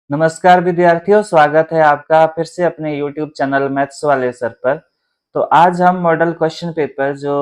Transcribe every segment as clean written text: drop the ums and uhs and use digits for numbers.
नमस्कार विद्यार्थियों, स्वागत है आपका फिर से अपने YouTube चैनल मैथ्स वाले सर पर। तो आज हम मॉडल क्वेश्चन पेपर जो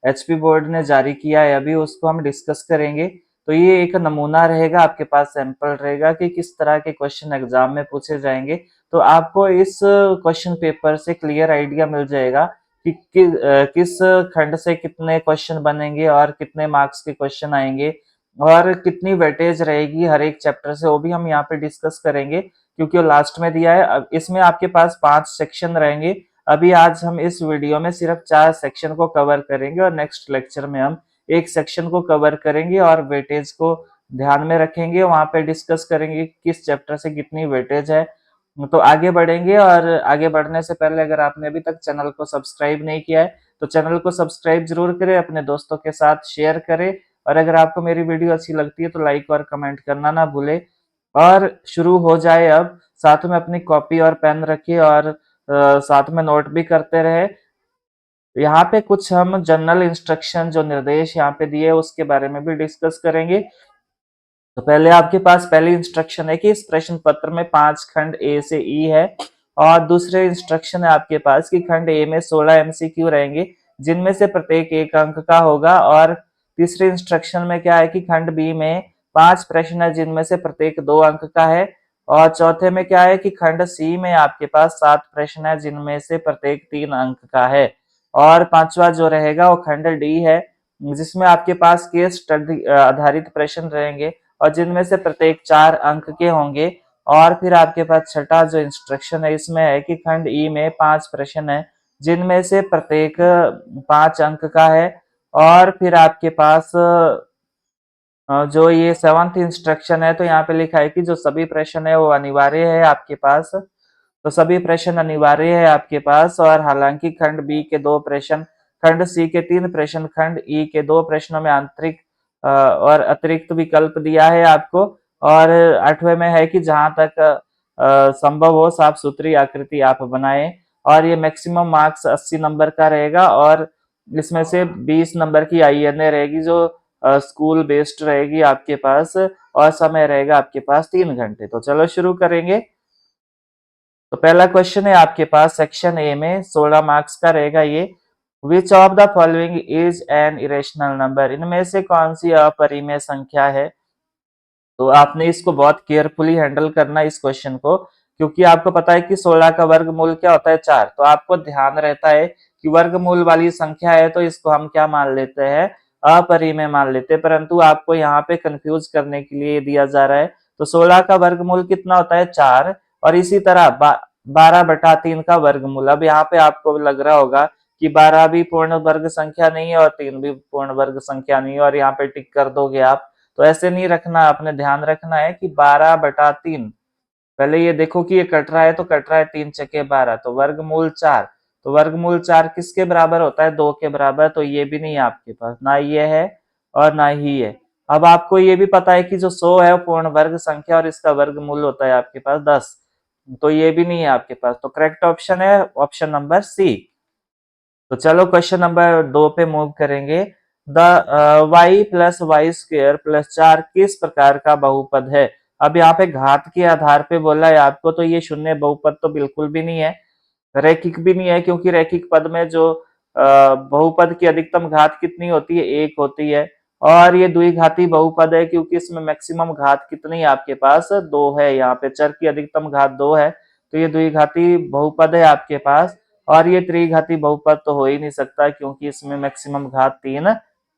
एचपी बोर्ड ने जारी किया है अभी उसको हम डिस्कस करेंगे। तो ये एक नमूना रहेगा, आपके पास सैंपल रहेगा कि किस तरह के क्वेश्चन एग्जाम में पूछे जाएंगे। तो आपको इस क्वेश्चन पेपर से क्लियर आइडिया मिल जाएगा कि किस खंड से कितने क्वेश्चन बनेंगे और कितने मार्क्स के क्वेश्चन आएंगे और कितनी वेटेज रहेगी हर एक चैप्टर से, वो भी हम यहाँ पे डिस्कस करेंगे क्योंकि वो लास्ट में दिया है। अब इसमें आपके पास 5 सेक्शन रहेंगे। अभी आज हम इस वीडियो में सिर्फ 4 सेक्शन को कवर करेंगे और नेक्स्ट लेक्चर में हम एक सेक्शन को कवर करेंगे और वेटेज को ध्यान में रखेंगे। वहां पे डिस्कस करेंगे किस चैप्टर से कितनी वेटेज है। तो आगे बढ़ेंगे, और आगे बढ़ने से पहले अगर आपने अभी तक चैनल को सब्सक्राइब नहीं किया है तो चैनल को सब्सक्राइब जरूर करें, अपने दोस्तों के साथ शेयर करें, और अगर आपको मेरी वीडियो अच्छी लगती है तो लाइक और कमेंट करना ना भूले। और शुरू हो जाए अब। साथ में अपनी कॉपी और पेन रखिए और साथ में नोट भी करते रहे। यहाँ पे कुछ हम जनरल इंस्ट्रक्शन जो निर्देश यहाँ पे दिए उसके बारे में भी डिस्कस करेंगे। तो पहले आपके पास पहली इंस्ट्रक्शन है कि इस प्रश्न पत्र में 5 खंड ए से ई है, और दूसरे इंस्ट्रक्शन है आपके पास कि खंड ए में 16 एमसीक्यू रहेंगे जिनमें से प्रत्येक 1 अंक का होगा। और तीसरे इंस्ट्रक्शन में क्या है कि खंड बी में 5 प्रश्न है जिनमें से प्रत्येक 2 अंक का है। और चौथे में क्या है कि खंड सी में आपके पास 7 प्रश्न है जिनमें से प्रत्येक 3 अंक का है। और पांचवा जो रहेगा वो खंड डी है जिसमें आपके पास केस स्टडी आधारित प्रश्न रहेंगे और जिनमें से प्रत्येक 4 अंक के होंगे। और फिर आपके पास छठा जो इंस्ट्रक्शन है इसमें है कि खंड ई में 5 प्रश्न है जिनमें से प्रत्येक 5 अंक का है। और फिर आपके पास जो ये 7th इंस्ट्रक्शन है तो यहाँ पे लिखा है कि जो सभी प्रश्न है वो अनिवार्य है आपके पास। तो सभी प्रश्न अनिवार्य है आपके पास, और हालांकि खंड बी के 2 प्रश्न, खंड सी के 3 प्रश्न, खंड ई के 2 प्रश्नों में आंतरिक और अतिरिक्त विकल्प दिया है आपको। और 8वें में है कि जहां तक संभव हो साफ सुथरी आकृति आप बनाएं। और ये मैक्सिमम मार्क्स 80 नंबर का रहेगा, और इसमें से 20 नंबर की आईएनए रहेगी जो स्कूल बेस्ड रहेगी आपके पास, और समय रहेगा आपके पास 3 घंटे। तो चलो शुरू करेंगे। तो पहला क्वेश्चन है आपके पास सेक्शन ए में 16 मार्क्स का रहेगा ये। Which of the following is an irrational number, इनमें से कौन सी अपरिमेय संख्या है। तो आपने इसको बहुत केयरफुली हैंडल करना है इस क्वेश्चन को, क्योंकि आपको पता है कि 16 का वर्गमूल क्या होता है, 4। तो आपको ध्यान रहता है कि वर्गमूल वाली संख्या है तो इसको हम क्या मान लेते हैं, अपरिमेय मान लेते हैं। परंतु आपको यहाँ पे कंफ्यूज करने के लिए दिया जा रहा है। तो 16 का वर्गमूल कितना होता है, 4। और इसी तरह 12/3 का वर्गमूल। अब यहाँ पे आपको लग रहा होगा कि 12 भी पूर्ण वर्ग संख्या नहीं है और 3 भी पूर्ण वर्ग संख्या नहीं है, और यहाँ पे टिक कर दोगे आप। तो ऐसे नहीं रखना, आपने ध्यान रखना है कि 12/3। पहले ये देखो कि ये कट रहा है तो कट रहा है 3 चके 12, तो वर्गमूल 4। तो वर्गमूल 4 किसके बराबर होता है, 2 के बराबर। तो ये भी नहीं है आपके पास, ना ये है और ना ही है। अब आपको ये भी पता है कि जो 100 है वो पूर्ण वर्ग संख्या और इसका वर्गमूल होता है आपके पास 10। तो ये भी नहीं है आपके पास। तो करेक्ट ऑप्शन है ऑप्शन नंबर सी। तो चलो क्वेश्चन नंबर 2 पे मूव करेंगे। The y plus y square plus 4 किस प्रकार का बहुपद है। अब यहाँ पे घात के आधार पे बोला है आपको, तो ये शून्य बहुपद तो बिल्कुल भी नहीं है, रैखिक भी नहीं है, क्योंकि रैखिक पद में जो बहुपद की अधिकतम घात कितनी होती है, 1 होती है। और ये द्विघाती बहुपद है क्योंकि इसमें मैक्सिमम घात कितनी है आपके पास, 2 है। यहाँ पे चर की अधिकतम घात 2 है, तो ये द्विघाती बहुपद है आपके पास। और ये त्रिघाती बहुपद तो हो ही नहीं सकता क्योंकि इसमें मैक्सिमम घात 3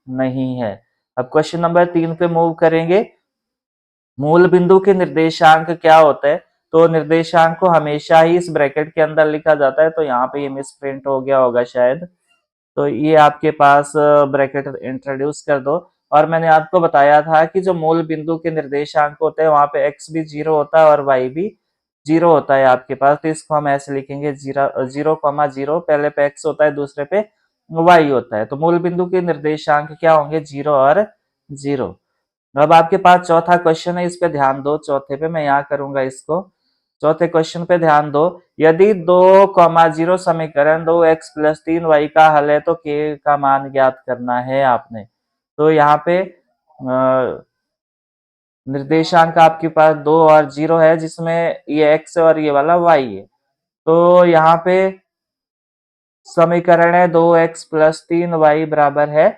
नहीं है। अब क्वेश्चन नंबर 3 पे मूव करेंगे। मूल बिंदु के निर्देशांक क्या होते हैं। तो निर्देशांक को हमेशा ही इस ब्रैकेट के अंदर लिखा जाता है, तो यहाँ पे ये मिस प्रिंट हो गया होगा शायद। तो ये आपके पास ब्रैकेट इंट्रोड्यूस कर दो। और मैंने आपको बताया था कि जो मूल बिंदु के निर्देशांक होते हैं वहां पे x भी 0 होता है और y भी 0 होता है आपके पास। तो इसको हम ऐसे लिखेंगे 0,0, पहले पे x होता है दूसरे पे y होता है। तो मूल बिंदु के निर्देशांक क्या होंगे, 0 और 0। अब आपके पास चौथा क्वेश्चन है, इस पे ध्यान दो। चौथे पे मैं यहाँ करूंगा इसको। चौथे क्वेश्चन पे ध्यान दो। यदि 2,0 समीकरण 2x+3y का हल है तो k का मान ज्ञात करना है आपने। तो यहाँ पे निर्देशांक आपके पास 2 और 0 है, जिसमें ये x है और ये वाला y है। तो यहाँ पे समीकरण है 2x प्लस 3y बराबर है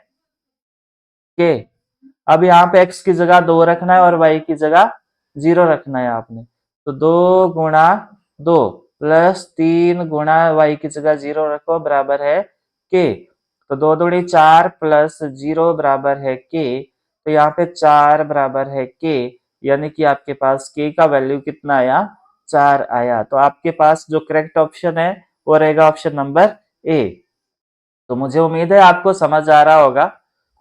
k। अब यहाँ पे x की जगह 2 रखना है और y की जगह 0 रखना है आपने। तो 2 गुणा 2 प्लस 3 गुणा y की जगह 0 रखो बराबर है k। तो 2 दूनी 4 प्लस 0 बराबर है k। तो यहाँ पे 4 बराबर है k, यानी कि आपके पास k का वैल्यू कितना आया, 4 आया। तो आपके पास जो करेक्ट ऑप्शन है वो रहेगा ऑप्शन नंबर ए। तो मुझे उम्मीद है आपको समझ आ रहा होगा।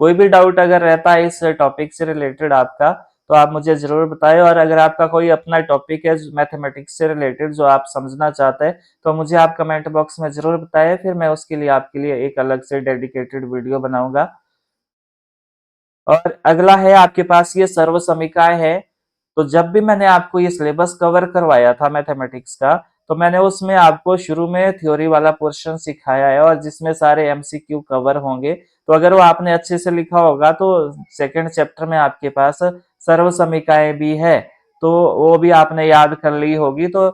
कोई भी डाउट अगर रहता है इस टॉपिक से रिलेटेड आपका, तो आप मुझे जरूर बताएं। और अगर आपका कोई अपना टॉपिक है मैथमेटिक्स से रिलेटेड जो आप समझना चाहते हैं, तो मुझे आप कमेंट बॉक्स में जरूर बताएं, फिर मैं उसके लिए आपके लिए एक अलग से डेडिकेटेड वीडियो बनाऊंगा। और अगला है आपके पास ये सर्व समीकरण है। तो जब भी मैंने आपको ये सिलेबस कवर करवाया था मैथमेटिक्स का, तो मैंने उसमें आपको शुरू में थ्योरी वाला पोर्शन सिखाया है और जिसमें सारे एमसीक्यू कवर होंगे। तो अगर वो आपने अच्छे से लिखा होगा तो सेकंड चैप्टर में आपके पास सर्व समीकरण भी है, तो वो भी आपने याद कर ली होगी। तो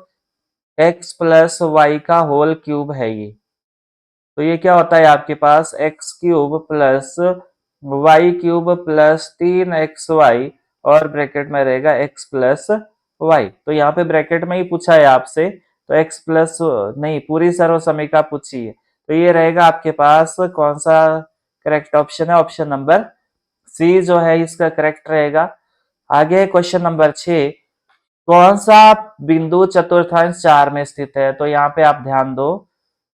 x प्लस वाई का होल क्यूब है ये। तो ये क्या होता है आपके पास X cube plus Y cube plus 3xy और ब्रैकेट में रहेगा x प्लस वाई। तो यहाँ पे ब्रैकेट में ही पूछा है आपसे, तो x प्लस नहीं, पूरी सर्व समीकरण पूछी है। तो ये रहेगा आपके पास कौन सा करेक्ट ऑप्शन है, ऑप्शन नंबर सी जो है इसका करेक्ट रहेगा। आगे क्वेश्चन नंबर 6, कौन सा बिंदु चतुर्थांश 4 में स्थित है। तो यहाँ पे आप ध्यान दो,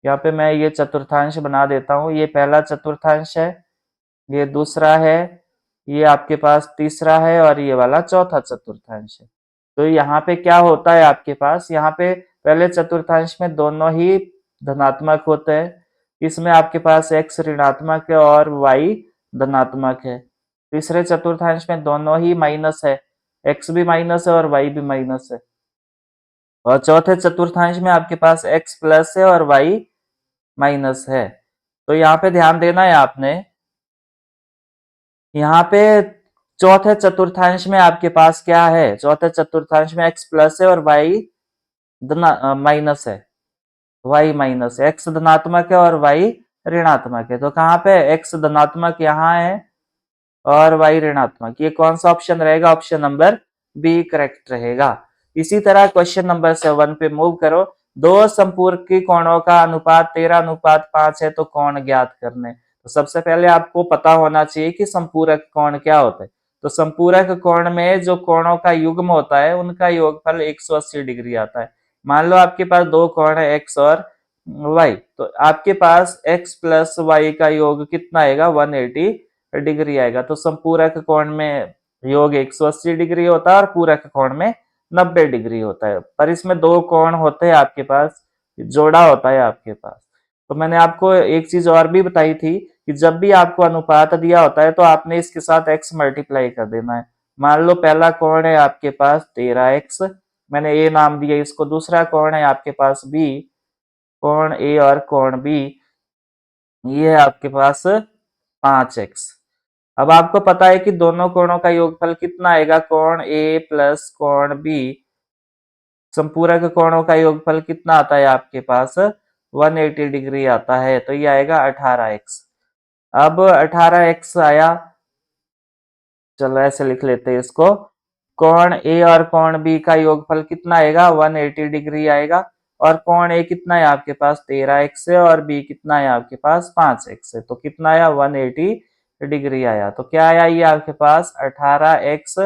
यहाँ पे मैं ये चतुर्थांश बना देता हूँ। ये पहला चतुर्थांश है, ये दूसरा है, ये आपके पास तीसरा है और ये वाला चौथा चतुर्थांश है। तो यहाँ पे क्या होता है आपके पास, यहाँ पे पहले चतुर्थांश में दोनों ही धनात्मक होते हैं। इसमें आपके पास x ऋणात्मक है और y धनात्मक है। तीसरे चतुर्थांश में दोनों ही माइनस है, x भी माइनस है और y भी माइनस है। और चौथे चतुर्थांश में आपके पास x प्लस है और y माइनस है। तो यहाँ पे ध्यान देना है आपने, यहाँ पे चौथे चतुर्थांश में आपके पास क्या है, चौथे चतुर्थांश में x प्लस है और y माइनस है, y माइनस है। x धनात्मक है और y ऋणात्मक है। तो कहाँ पे x धनात्मक यहाँ है और y ऋणात्मक, ये कौन सा ऑप्शन रहेगा, ऑप्शन नंबर बी करेक्ट रहेगा। इसी तरह क्वेश्चन नंबर 7 पे मूव करो। दो संपूरकी कोणों का अनुपात 13:5 है, तो कोण ज्ञात करने। तो सबसे पहले आपको पता होना चाहिए कि संपूरक कोण क्या होता है। तो संपूरक कोण में जो कोणों का युग्म होता है उनका योगफल 180 डिग्री आता है। मान लो आपके पास दो कोण है x और y, तो आपके पास x प्लस y का योग कितना आएगा, 180 डिग्री आएगा। तो संपूरक कोण में योग 180 डिग्री होता है और पूरक कोण में 90 डिग्री होता है। पर इसमें दो कोण होते हैं आपके पास, जोड़ा होता है आपके पास। तो मैंने आपको एक चीज और भी बताई थी कि जब भी आपको अनुपात दिया होता है तो आपने इसके साथ x मल्टीप्लाई कर देना है। मान लो पहला कोण है आपके पास 13x, मैंने a नाम दिया इसको। दूसरा कोण है आपके पास b, कोण a और कोण b, ये है आपके पास 5x। अब आपको पता है कि दोनों कोणों का योगफल कितना आएगा, कोण A प्लस कोण B। संपूरक कोणों का योगफल कितना आता है आपके पास, 180 डिग्री आता है। तो ये आएगा 18x। अब 18x आया, चलो ऐसे लिख लेते हैं इसको। कोण A और कोण B का योगफल कितना आएगा, 180 डिग्री आएगा। और कोण A कितना है आपके पास, 13x है, और B कितना है आपके पास, 5x है। तो कितना आया, 180 डिग्री आया। तो क्या आया ये आपके पास, 18x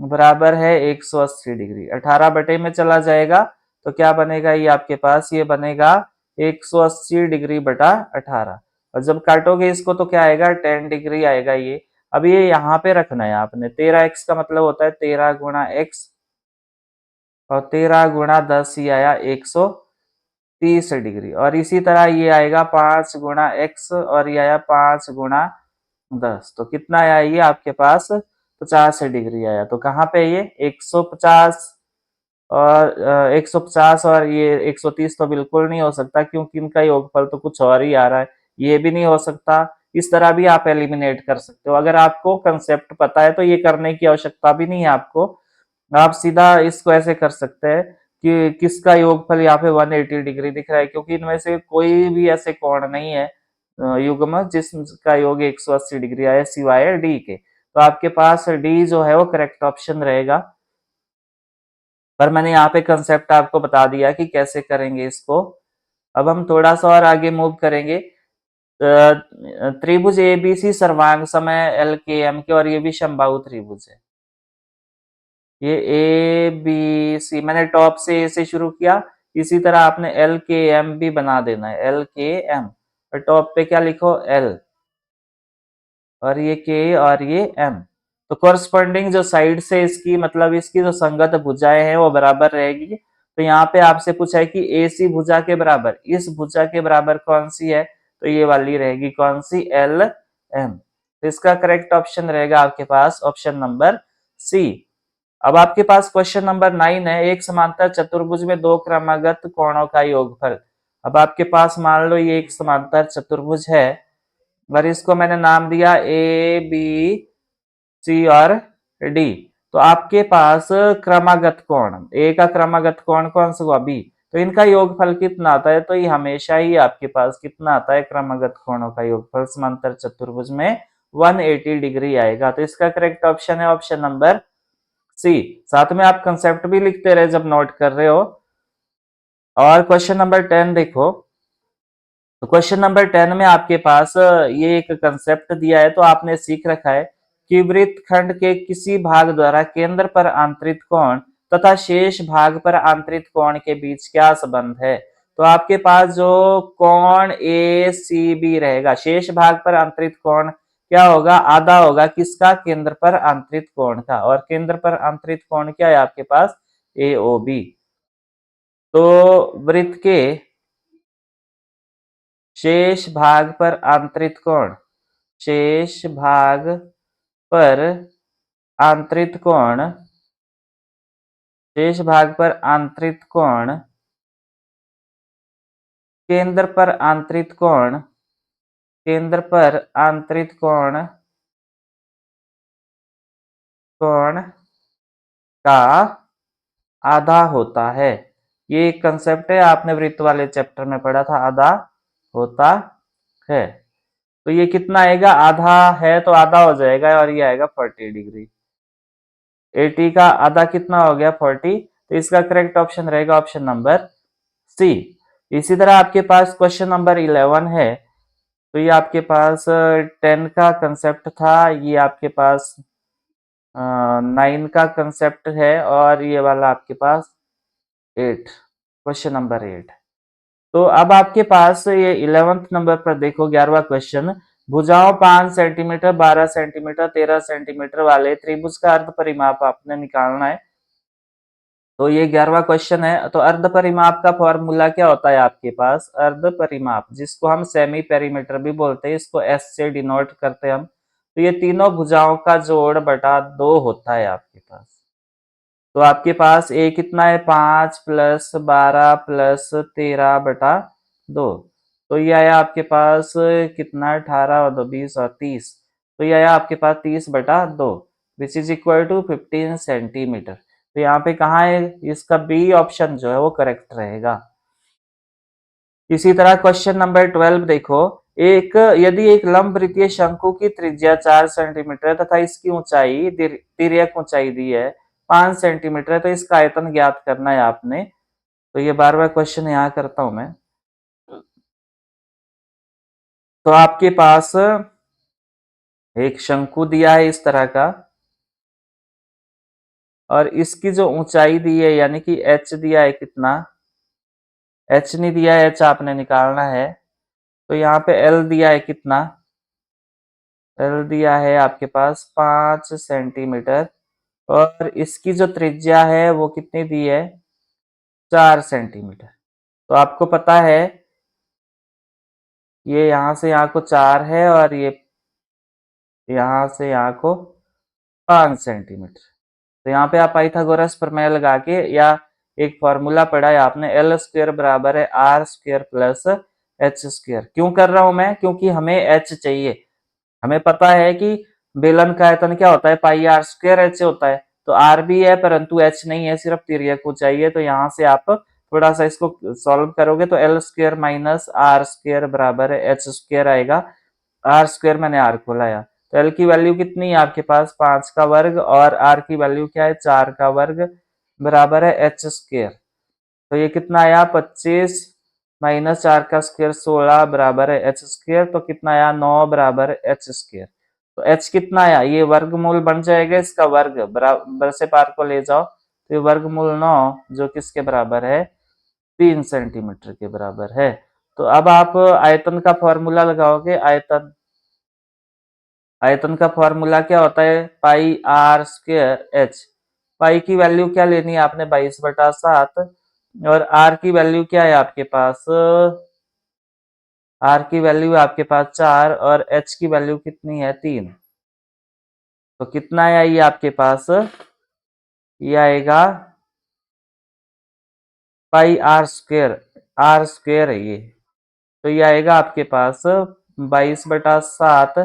बराबर है 180 डिग्री। 18 बटे में चला जाएगा तो क्या बनेगा ये आपके पास, ये बनेगा 180 डिग्री बटा 18। और जब काटोगे इसको तो क्या आएगा, 10 डिग्री आएगा ये। अब ये यहाँ पे रखना है आपने। 13x का मतलब होता है 13 गुणा x, और 13 गुणा 10 ही आया 130 डिग्री। और इसी तरह ये आएगा 5 गुणा x, और ये आया 5 गुणा 10। तो कितना आया ये आपके पास, 50 डिग्री आया। तो कहाँ पे ये 150 और 150 और ये 130 तो बिल्कुल नहीं हो सकता, क्योंकि इनका योगफल तो कुछ और ही आ रहा है। ये भी नहीं हो सकता, इस तरह भी आप एलिमिनेट कर सकते हो। अगर आपको कंसेप्ट पता है तो ये करने की आवश्यकता भी नहीं है आपको, आप सीधा इसको ऐसे कर सकते हैं कि किसका योगफल यहाँ पे 180 डिग्री दिख रहा है, क्योंकि इनमें से कोई भी ऐसे कोण नहीं है युग्म जिसका योग 180 डिग्री आए सिवाय डी के। तो आपके पास डी जो है वो करेक्ट ऑप्शन रहेगा। पर मैंने यहाँ पे कंसेप्ट आपको बता दिया कि कैसे करेंगे इसको। अब हम थोड़ा सा और आगे मूव करेंगे। त्रिभुज एबीसी सर्वांग समय एल के एम के, और ये भी समबाहु त्रिभुज है। ये ए बी सी मैंने टॉप से ए से शुरू किया, इसी तरह आपने एल के एम भी बना देना है, एल के एम, और टॉप पे क्या लिखो एल, और ये के और ये एम। तो कोरस्पॉन्डिंग जो साइड से इसकी मतलब इसकी जो संगत भुजाएं हैं वो बराबर रहेगी। तो यहाँ पे आपसे पूछा है कि ए सी भुजा के बराबर इस भुजा के बराबर कौन सी है, तो ये वाली रहेगी कौन सी, एल एम। तो इसका करेक्ट ऑप्शन रहेगा आपके पास ऑप्शन नंबर सी। अब आपके पास क्वेश्चन नंबर 9 है, एक समांतर चतुर्भुज में दो क्रमागत कोणों का योगफल। अब आपके पास मान लो ये एक समांतर चतुर्भुज है और इसको मैंने नाम दिया ए बी सी और डी। तो आपके पास क्रमागत कोण, ए का क्रमागत कोण कौन सा हुआ, बी, तो इनका योगफल कितना आता है, तो ये हमेशा ही आपके पास कितना आता है, क्रमागत कोणों का योगफल समांतर चतुर्भुज में 180 डिग्री आएगा। तो इसका करेक्ट ऑप्शन है ऑप्शन नंबर सी। साथ में आप कंसेप्ट भी लिखते रहे जब नोट कर रहे हो। और क्वेश्चन नंबर 10 देखो। तो क्वेश्चन नंबर 10 में आपके पास ये एक कंसेप्ट दिया है, तो आपने सीख रखा है कि वृत्तखंड के किसी भाग द्वारा केंद्र पर आंतरित कोण तथा शेष भाग पर आंतरित कोण के बीच क्या संबंध है। तो आपके पास जो कोण ए सी बी रहेगा, शेष भाग पर आंतरित कोण क्या होगा, आधा होगा किसका, केंद्र पर आंतरित कोण का, और केंद्र पर आंतरित कोण क्या है आपके पास, ए ओ बी। तो वृत्त के शेष भाग पर आंतरित कोण, शेष भाग पर आंतरित कोण, शेष भाग पर आंतरित कोण, केंद्र पर आंतरित कोण, केंद्र पर आंतरित कोण, कोण का आधा होता है। ये एक कंसेप्ट है, आपने वृत्त वाले चैप्टर में पढ़ा था, आधा होता है। तो ये कितना आएगा, आधा है तो आधा हो जाएगा, और ये आएगा 40 डिग्री। 80 का आधा कितना हो गया, 40। तो इसका करेक्ट ऑप्शन रहेगा ऑप्शन नंबर सी। इसी तरह आपके पास क्वेश्चन नंबर 11 है। तो ये आपके पास 10 का कंसेप्ट था, ये आपके पास 9 का कंसेप्ट है, और ये वाला आपके पास 8, क्वेश्चन नंबर 8। तो अब आपके पास ये 11th नंबर पर देखो, 11वां क्वेश्चन, भुजाओं 5 सेंटीमीटर, 12 सेंटीमीटर, 13 सेंटीमीटर वाले त्रिभुज का अर्ध परिमाप आपने निकालना है। तो ये 11वां क्वेश्चन है। तो अर्ध परिमाप का फॉर्मूला क्या होता है आपके पास, अर्ध परिमाप जिसको हम सेमी पेरीमीटर भी बोलते हैं, इसको एस से डिनोट करते हैं हम। तो ये तीनों भुजाओं का जोड़ बटा 2 होता है आपके पास। तो आपके पास ए कितना है, 5 प्लस 12 प्लस 13 बटा 2। तो ये आया आपके पास कितना, 18 और 2 20 और 30। तो ये आया आपके पास 30 बटा 2 which is equal to 15 centimetre. तो यहाँ पे कहाँ है, इसका बी ऑप्शन जो है वो करेक्ट रहेगा। इसी तरह क्वेश्चन नंबर 12 देखो, एक यदि एक लंब वृत्तीय शंकु की त्रिज्या 4 सेंटीमीटर तथा इसकी ऊंचाई, तिर्यक ऊंचाई दी है 5 सेंटीमीटर, तो इसका आयतन ज्ञात करना है आपने। तो ये 12वां क्वेश्चन यहाँ करता हूं मैं। तो आपके पास एक शंकु दिया है इस तरह का, और इसकी जो ऊंचाई दी है यानी कि एच दिया है कितना, एच नहीं दिया है, एच आपने निकालना है। तो यहाँ पे एल दिया है कितना, एल दिया है आपके पास 5 सेंटीमीटर, और इसकी जो त्रिज्या है वो कितनी दी है, 4 सेंटीमीटर। तो आपको पता है ये यहाँ से यहाँ को 4 है, और ये यहाँ से यहाँ को 5 सेंटीमीटर। तो यहाँ पे आप पाइथागोरस प्रमेय लगा के, या एक फॉर्मूला पढ़ा है आपने, एल स्क्वायर बराबर है R square plus H square. क्यों कर रहा हूं मैं? क्योंकि हमें एच चाहिए। हमें पता है कि बेलन का आयतन क्या होता है, पाई आर स्क्वायर एच होता है। तो आर भी है परंतु एच नहीं है, सिर्फ तिर्यक को चाहिए। तो यहाँ से आप थोड़ा सा इसको सॉल्व करोगे तो L square minus R square बराबर है एच स्क्वायर आएगा। आर स्क्वायर मैंने आर को लाया, तो एल की वैल्यू कितनी है आपके पास, 5 का वर्ग, और आर की वैल्यू क्या है, 4 का वर्ग, बराबर है एच स्क्वायर। तो ये कितना आया, 25 माइनस 4 का स्क्वायर 16 बराबर है एच स्क्वायर। तो कितना आया, 9 बराबर एच स्क्वायर। तो एच कितना आया, ये वर्गमूल बन जाएगा इसका वर्ग, बराबर से पार को ले जाओ तो ये वर्गमूल 9 जो किसके बराबर है, 3 सेंटीमीटर के बराबर है। तो अब आप आयतन का फॉर्मूला लगाओगे। आयतन आयतन का फॉर्मूला क्या होता है, पाई आर स्क्वायर एच। पाई की वैल्यू क्या लेनी है आपने, 22/7, और आर की वैल्यू क्या है आपके पास, आर की वैल्यू आपके पास 4, और एच की वैल्यू कितनी है, 3। तो कितना है ये आपके पास, ये आएगा पाई आर स्क्वायर है ये। तो ये आएगा आपके पास 22/7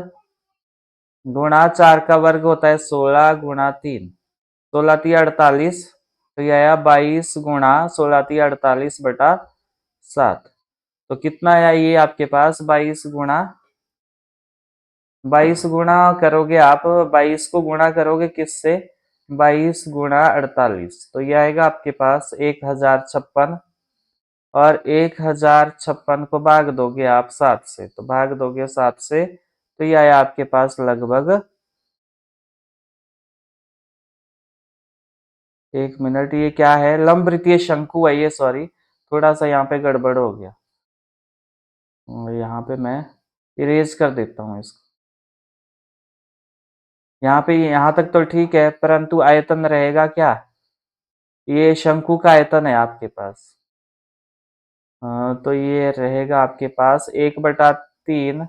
गुणा 4 का वर्ग होता है 16 गुणा 3, 16×3 = 48। तो ये आया 22 गुणा 16×3 = 48/7। तो कितना आया ये आपके पास, 22 गुणा करोगे आप, 22 को गुणा करोगे किससे, 22 गुणा 48, तो ये आएगा आपके पास 1056। और 1056 को भाग दोगे आप 7 से, तो भाग दोगे 7 से, तो ये आया आपके पास लगभग, 1 मिनट, ये क्या है, लंबवृत्तीय शंकु है ये, सॉरी थोड़ा सा यहाँ पे गड़बड़ हो गया। और यहाँ पे मैं इरेज कर देता हूँ इसको। यहाँ पे यहाँ तक तो ठीक है, परंतु आयतन रहेगा क्या, ये शंकु का आयतन है आपके पास। तो ये रहेगा आपके पास 1/3,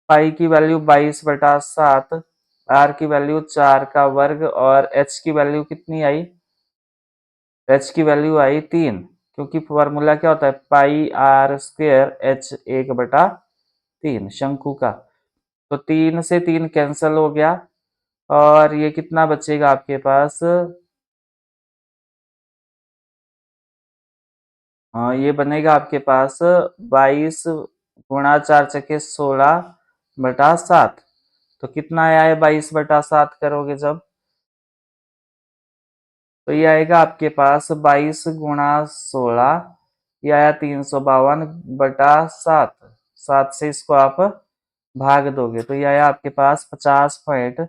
पाई की वैल्यू 22/7, आर की वैल्यू 4 का वर्ग, और एच की वैल्यू कितनी आई, एच की वैल्यू आई 3, क्योंकि फॉर्मूला क्या होता है, पाई आर स्क्वायर एच 1/3 शंकु का। तो 3 से 3 कैंसिल हो गया, और ये कितना बचेगा आपके पास, ये बनेगा आपके पास 22 गुणा 4×4 = 16/7। तो कितना आया है, 22/7 करोगे जब, तो ये आएगा आपके पास 22 गुणा 16, ये आया 352/7। 7 से इसको आप भाग दोगे तो ये आया आपके पास 50 पॉइंट,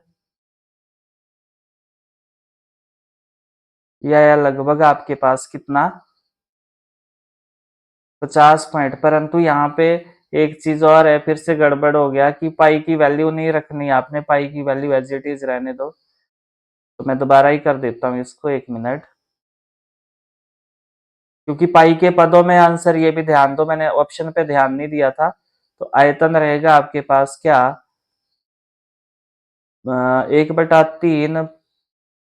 ये आया लगभग आपके पास कितना, 50 पॉइंट। परंतु यहाँ पे एक चीज और है, फिर से गड़बड़ हो गया कि पाई की वैल्यू नहीं रखनी, आपने पाई की वैल्यू एज इट इज रहने दो। तो मैं दोबारा ही कर देता हूँ इसको, 1 मिनट, क्योंकि पाई के पदों में आंसर, ये भी ध्यान दो, मैंने ऑप्शन पे ध्यान नहीं दिया था। तो आयतन रहेगा आपके पास क्या, 1/3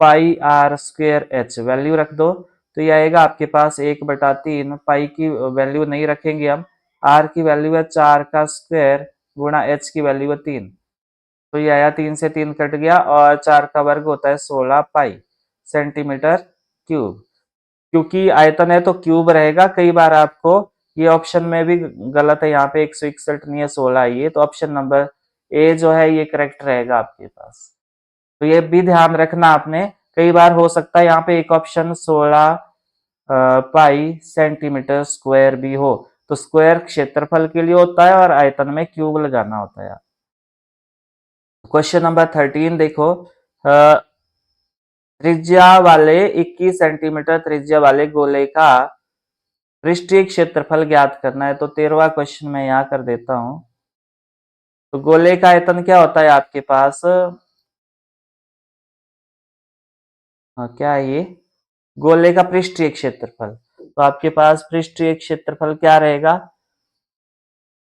पाई आर स्क्वायर एच, वैल्यू रख दो। तो ये आएगा आपके पास 1/3, पाई की वैल्यू नहीं रखेंगे हम, आर की वैल्यू है 4 का स्क्वायर गुणा एच की वैल्यू है 3। तो ये आया 3 से 3 कट गया, और 4 का वर्ग होता है 16 पाई सेंटीमीटर क्यूब। क्योंकि आयतन है तो क्यूब रहेगा, कई बार आपको ये ऑप्शन में भी गलत है, यहाँ पे 161 नहीं है 16 है ये, तो ऑप्शन नंबर ए जो है ये करेक्ट रहेगा आपके पास। तो ये भी ध्यान रखना आपने, कई बार हो सकता है यहाँ पे एक ऑप्शन 16 पाई सेंटीमीटर स्क्वायर भी हो, तो स्क्वायर क्षेत्रफल के लिए होता है और आयतन में क्यूब लगाना होता है। क्वेश्चन नंबर 13 देखो, त्रिज्या वाले 21 सेंटीमीटर त्रिज्या वाले गोले का पृष्ठीय क्षेत्रफल ज्ञात करना है। तो 13वां क्वेश्चन मैं यहाँ कर देता हूं। तो गोले का आयतन क्या होता है आपके पास, क्या है ये, गोले का पृष्ठीय क्षेत्रफल। तो आपके पास पृष्ठीय क्षेत्रफल क्या रहेगा,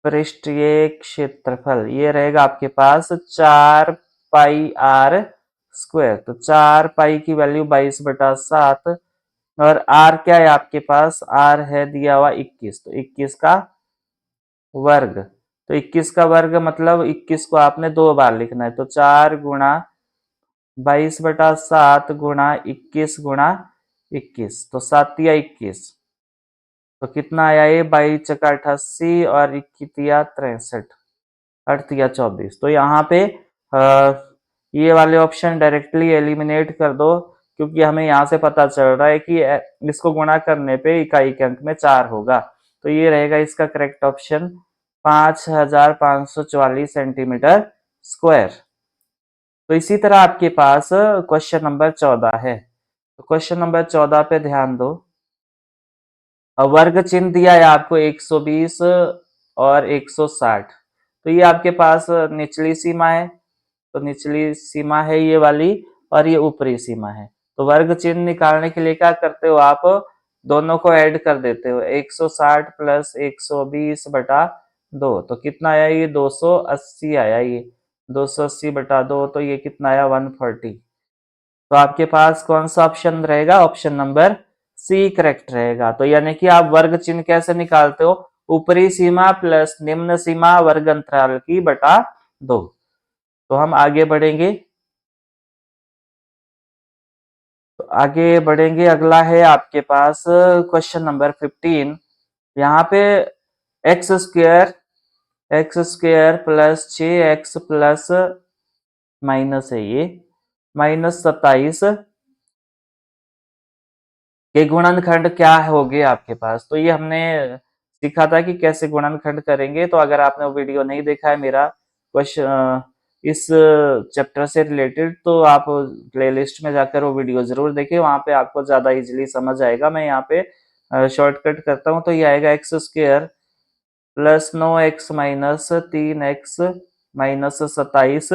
पृष्ठीय क्षेत्रफल ये रहेगा आपके पास 4 पाई आर स्क्वायर। तो 4 पाई की वैल्यू 22/7 और r क्या है आपके पास, r है दिया हुआ 21, तो 21 का वर्ग। तो 21 का वर्ग मतलब 21 को आपने 2 बार लिखना है, तो 4 गुणा 22/7 गुणा 21 गुणा 21, तो 7 या 21, तो कितना आया ये, 22 × 88 और 21 63, 8 या 24। तो यहाँ पे ये वाले ऑप्शन डायरेक्टली एलिमिनेट कर दो, क्योंकि हमें यहाँ से पता चल रहा है कि इसको गुणा करने पे इकाई के अंक में 4 होगा। तो ये रहेगा इसका करेक्ट ऑप्शन 5544 सेंटीमीटर स्क्वायर। तो इसी तरह आपके पास क्वेश्चन नंबर 14 है। तो क्वेश्चन नंबर 14 पे ध्यान दो। वर्ग चिन्ह दिया है आपको 120 और 160। तो ये आपके पास निचली सीमा है, तो निचली सीमा है ये वाली, और ये ऊपरी सीमा है। तो वर्ग चिन्ह निकालने के लिए क्या करते हो आप, दोनों को ऐड कर देते हो, 160 प्लस 120/2, तो कितना आया ये, 280 आया ये, 280/2, तो ये कितना आया, 140। तो आपके पास कौन सा ऑप्शन रहेगा, ऑप्शन नंबर सी करेक्ट रहेगा। तो यानी कि आप वर्ग चिन्ह कैसे निकालते हो, ऊपरी सीमा प्लस निम्न सीमा वर्ग अंतराल की बटा 2। तो हम आगे बढ़ेंगे, तो आगे बढ़ेंगे, अगला है आपके पास क्वेश्चन नंबर 15। यहाँ पे x square plus 6x plus minus है ये -27 के गुणनखंड क्या होंगे आपके पास। तो ये हमने सीखा था कि कैसे गुणनखंड करेंगे। तो अगर आपने वो वीडियो नहीं देखा है मेरा क्वेश्चन इस चैप्टर से रिलेटेड, तो आप प्लेलिस्ट में जाकर वो वीडियो जरूर देखें, वहां पे आपको ज्यादा इजीली समझ आएगा। मैं यहाँ पे शॉर्टकट करता हूँ, तो ये आएगा x² plus 9x minus 3x minus 27।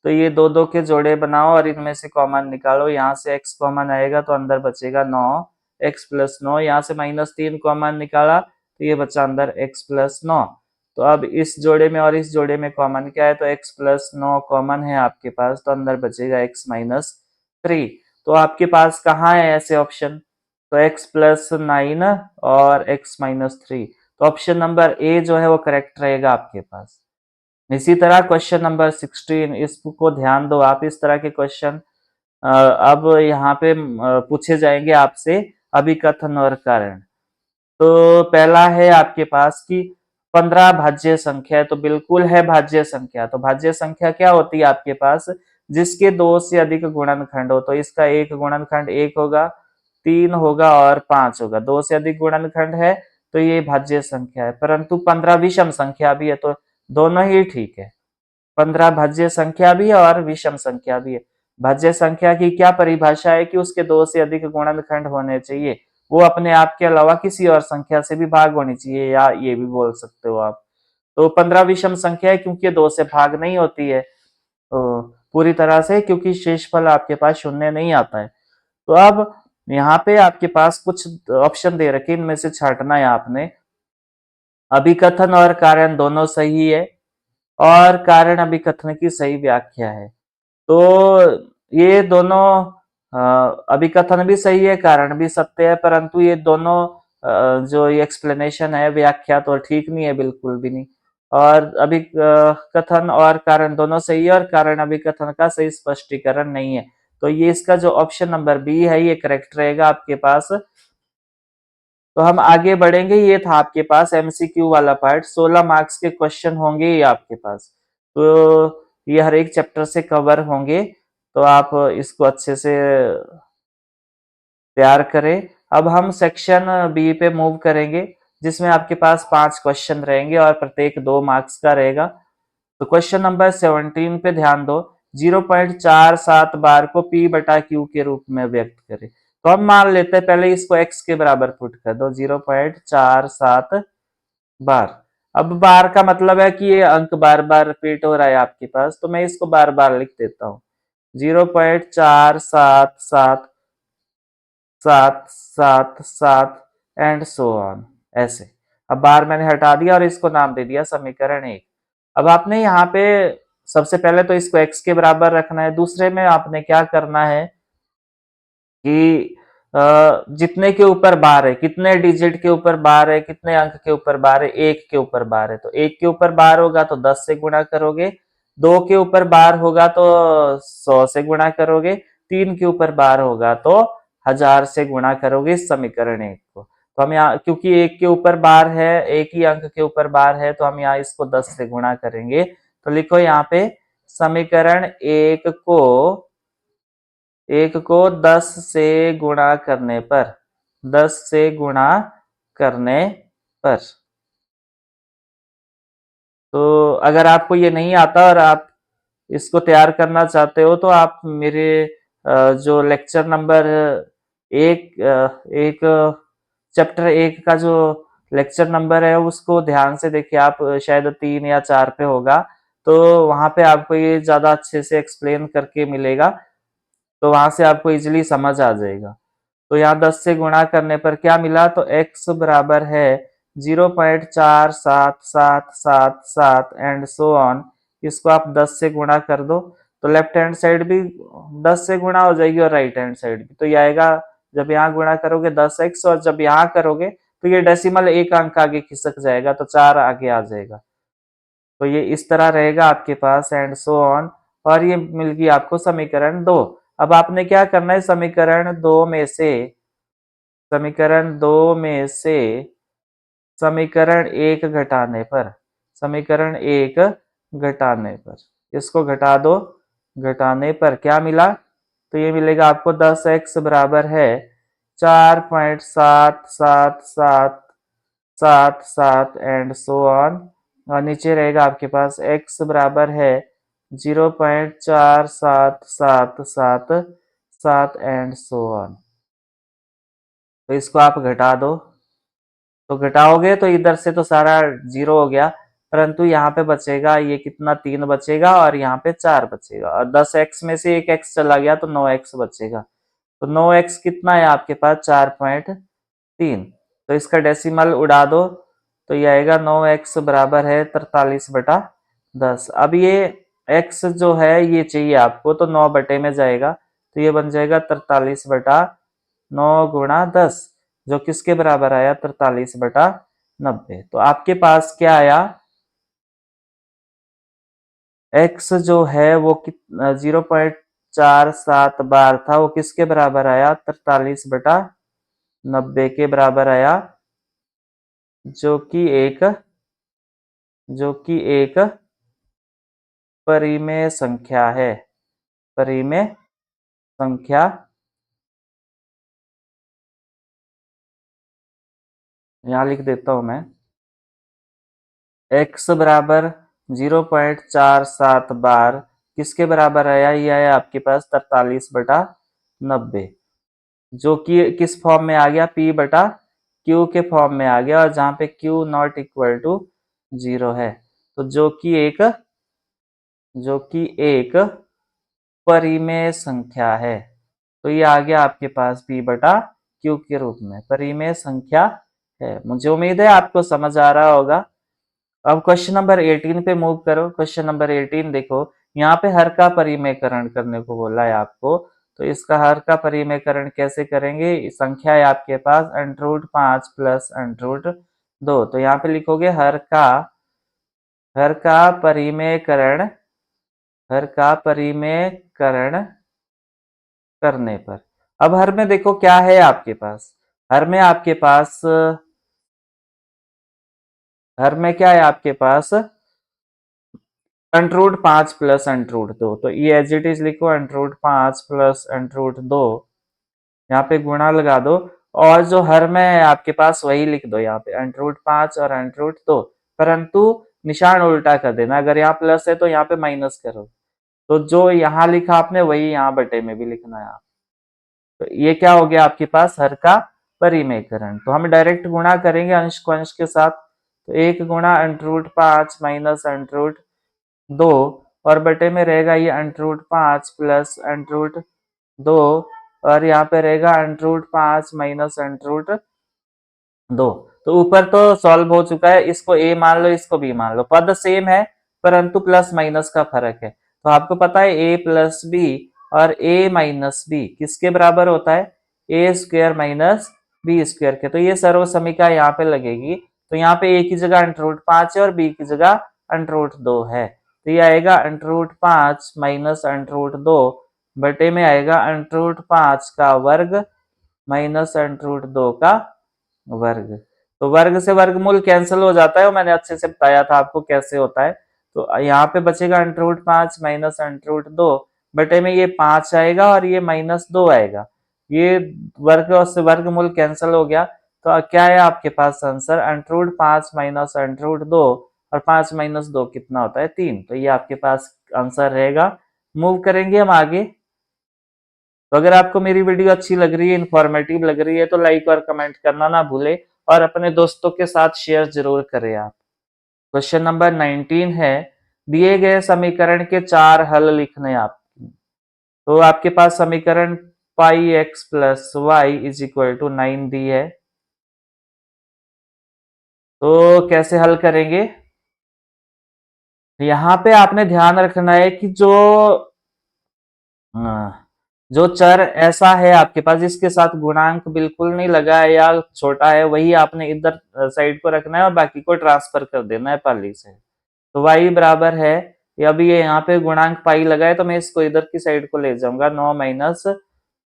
तो ये दो दो के जोड़े बनाओ और इनमें से कॉमन निकालो, यहाँ से x कॉमन आएगा तो अंदर बचेगा 9x प्लस 9, यहाँ से -3 कॉमन निकाला तो ये बचा अंदर x प्लस 9। तो अब इस जोड़े में और इस जोड़े में कॉमन क्या है, तो x प्लस 9 कॉमन है आपके पास, तो अंदर बचेगा x माइनस 3। तो आपके पास कहाँ है ऐसे ऑप्शन, तो x प्लस 9 और x माइनस 3। तो ऑप्शन नंबर ए जो है वो करेक्ट रहेगा आपके पास। इसी तरह क्वेश्चन नंबर 16, इसको ध्यान दो आप, इस तरह के क्वेश्चन अब यहाँ पे पूछे जाएंगे आपसे अभिकथन और कारण। तो पहला है आपके पास कि 15 भाज्य संख्या है, तो बिल्कुल है भाज्य संख्या। तो भाज्य संख्या क्या होती है आपके पास, जिसके 2 से अधिक गुणनखंड हो। तो इसका एक गुणनखंड 1 होगा, 3 होगा और 5 होगा। 2 से अधिक गुणनखंड है तो ये भाज्य संख्या है। परंतु 15 विषम संख्या भी है, तो दोनों ही ठीक है। 15 भाज्य संख्या भी है और विषम संख्या भी है। भाज्य संख्या की क्या परिभाषा है कि उसके 2 से अधिक गुणनखंड होने चाहिए, वो अपने आप के अलावा किसी और संख्या से भी भाग होनी चाहिए, या ये भी बोल सकते हो आप। तो 15 विषम संख्या है क्योंकि ये 2 से भाग नहीं होती है तो पूरी तरह से, क्योंकि शेषफल आपके पास शून्य नहीं आता है। तो अब यहाँ पे आपके पास कुछ ऑप्शन दे रखे, इनमें से छांटना है आपने। अभिकथन और कारण दोनों सही है, और कारण अभिकथन की सही व्याख्या है। तो ये दोनों अभिकथन भी सही है, कारण भी सत्य है, परंतु ये दोनों जो ये एक्सप्लेनेशन है, व्याख्या तो ठीक नहीं है, बिल्कुल भी नहीं। और अभिकथन और कारण दोनों सही है, और कारण अभिकथन का सही स्पष्टीकरण नहीं है। तो ये इसका जो ऑप्शन नंबर बी है ये करेक्ट रहेगा आपके पास। तो हम आगे बढ़ेंगे, ये था आपके पास एमसीक्यू वाला पार्ट। 16 मार्क्स के क्वेश्चन होंगे ये आपके पास, तो ये हर एक चैप्टर से कवर होंगे, तो आप इसको अच्छे से तैयार करें। अब हम सेक्शन बी पे मूव करेंगे, जिसमें आपके पास 5 क्वेश्चन रहेंगे और प्रत्येक 2 मार्क्स का रहेगा। तो क्वेश्चन नंबर 17 पे ध्यान दो। 0.47 बार को P बटा Q के रूप में व्यक्त करें। तो हम मान लेते हैं, पहले इसको x के बराबर पुट कर दो, 0.47 बार। अब बार का मतलब है कि ये अंक बार बार रिपीट हो रहा है आपके पास, तो मैं इसको बार बार लिख देता हूँ, 0.477 सात सात सात एंड सो ऑन, ऐसे। अब बार मैंने हटा दिया और इसको नाम दे दिया समीकरण 1। अब आपने यहाँ पे सबसे पहले तो इसको x के बराबर रखना है। दूसरे में आपने क्या करना है कि जितने के ऊपर बार है, कितने डिजिट के ऊपर बार है, कितने अंक के ऊपर बार है, एक के ऊपर बार है। तो एक के ऊपर बार होगा तो 10 से गुणा करोगे, दो के ऊपर बार होगा तो 100 से गुणा करोगे, तीन के ऊपर बार होगा तो 1000 से गुणा करोगे इस समीकरण एक को। तो हम यहाँ, क्योंकि एक के ऊपर बार है, एक ही अंक के ऊपर बार है, तो हम यहाँ इसको 10 से गुणा करेंगे। तो लिखो यहाँ पे समीकरण एक को 10 से गुणा करने पर, 10 से गुणा करने पर, तो अगर आपको ये नहीं आता और आप इसको तैयार करना चाहते हो तो आप मेरे जो लेक्चर नंबर एक चैप्टर एक का जो लेक्चर नंबर है उसको ध्यान से देखिए आप, शायद 3 या 4 पे होगा। तो वहां पे आपको ये ज्यादा अच्छे से एक्सप्लेन करके मिलेगा, तो वहां से आपको इजिली समझ आ जाएगा। तो यहाँ 10 से गुणा करने पर क्या मिला, तो x बराबर है 0.4777 एंड सो ऑन। इसको आप 10 से गुणा कर दो तो लेफ्ट हैंड साइड भी 10 से गुणा हो जाएगी और राइट हैंड साइड भी। तो ये आएगा, जब यहाँ गुणा करोगे 10x, और जब यहाँ करोगे तो ये डेसिमल एक अंक आगे खिसक जाएगा तो 4 आगे आ जाएगा। तो ये इस तरह रहेगा आपके पास एंड सो ऑन। और ये मिल गई आपको समीकरण 2। अब आपने क्या करना है, समीकरण दो में से समीकरण एक घटाने पर, समीकरण एक घटाने पर इसको घटा दो, घटाने पर क्या मिला, तो ये मिलेगा आपको 10x बराबर है 4.7777 एंड सो ऑन। और नीचे रहेगा आपके पास x बराबर है 0.4777 एंड सो ऑन। तो इसको आप घटा दो, तो घटाओगे तो इधर से तो सारा जीरो हो गया, परंतु यहाँ पे बचेगा ये कितना, 3 बचेगा और यहाँ पे 4 बचेगा, और 10x में से एक x चला गया तो 9x बचेगा। तो 9x कितना है आपके पास, 4.3। तो इसका डेसिमल उड़ा दो तो ये आएगा 9x बराबर है 43/10। अब ये x जो है ये चाहिए आपको, तो 9 बटे में जाएगा तो ये बन जाएगा 43/9 गुणा 10, जो किसके बराबर आया, 43/90। तो आपके पास क्या आया, x जो है वो 0.47 बार था, वो किसके बराबर आया, 43/90 के बराबर आया, जो कि एक परिमेय संख्या है, परिमेय संख्या। यहां लिख देता हूं मैं, x बराबर 0.47 बार किसके बराबर आया, ये आया आपके पास 43/90, जो कि किस फॉर्म में आ गया, p/q के फॉर्म में आ गया, और जहां पे q नॉट इक्वल टू 0 है। तो जो कि एक परिमेय संख्या है। तो ये आ गया आपके पास p/q के रूप में, परिमेय संख्या है। मुझे उम्मीद है आपको समझ आ रहा होगा। अब क्वेश्चन नंबर 18 पे मूव करो। क्वेश्चन नंबर 18 देखो, यहाँ पे हर का परिमेयकरण करने को बोला है आपको। तो इसका हर का परिमेयकरण कैसे करेंगे, संख्या है आपके पास √5 प्लस √2। तो यहाँ पे लिखोगे हर का परिमेयकरण, हर का परिमेयकरण करने पर। अब हर में देखो क्या है आपके पास, हर में आपके पास, हर में क्या है आपके पास, √5 प्लस √2। तो ये एज इट इज लिखो, √5 प्लस √2, यहाँ पे गुणा लगा दो, और जो हर में है आपके पास वही लिख दो यहाँ पे, √5 और √2, परंतु निशान उल्टा कर देना, अगर यहाँ प्लस है तो यहाँ पे माइनस करो। तो जो यहाँ लिखा आपने वही यहाँ बटे में भी लिखना है आप। तो ये क्या हो गया आपके पास, हर का परिमेयकरण। तो हम डायरेक्ट गुणा करेंगे अंश को अंश के साथ, तो 1 गुणा √5 माइनस √2, और बटे में रहेगा ये √5 प्लस √2, और यहाँ पे रहेगा √5 माइनस √2। तो ऊपर तो सॉल्व हो चुका है, इसको a मान लो, इसको b मान लो, पद सेम है परंतु प्लस माइनस का फर्क है। तो आपको पता है a प्लस बी और a माइनस बी किसके बराबर होता है, ए स्क्वायर माइनस बी स्क्वायर के। तो ये सर्व समीका यहाँ पे लगेगी। तो यहाँ पे ए की जगह अंडर रूट 5 है और बी की जगह अंडर रूट 2 है। तो ये आएगा under root 5 minus under root 2 बटे में आएगा अंडर रूट 5 का वर्ग माइनस अंडर रूट 2 का वर्ग। तो वर्ग से वर्गमूल कैंसिल हो जाता है और मैंने अच्छे से बताया था आपको कैसे होता है। तो यहाँ पे बचेगा under root 5 minus under root 2 बटे में ये 5 आएगा और ये माइनस 2 आएगा। ये वर्ग से वर्गमूल कैंसिल हो गया। तो क्या है आपके पास answer? Under root 5 minus under root 2 और 5 माइनस 2 कितना होता है? 3। तो ये आपके पास आंसर रहेगा। मूव करेंगे हम आगे। तो अगर आपको मेरी वीडियो अच्छी लग रही है, इंफॉर्मेटिव लग रही है, तो लाइक और कमेंट करना ना भूले और अपने दोस्तों के साथ शेयर जरूर करें आप। क्वेश्चन नंबर 19 है, दिए गए समीकरण के 4 हल लिखने आप। तो आपके पास समीकरण pi X plus Y is equal to 9 दी है। तो कैसे हल करेंगे? यहाँ पे आपने ध्यान रखना है कि जो चर ऐसा है आपके पास जिसके साथ गुणांक बिल्कुल नहीं लगा है या छोटा है, वही आपने इधर साइड को रखना है और बाकी को ट्रांसफर कर देना है पाली से। तो y बराबर है, अभी ये यहाँ पे गुणांक पाई लगा है तो मैं इसको इधर की साइड को ले जाऊंगा 9 माइनस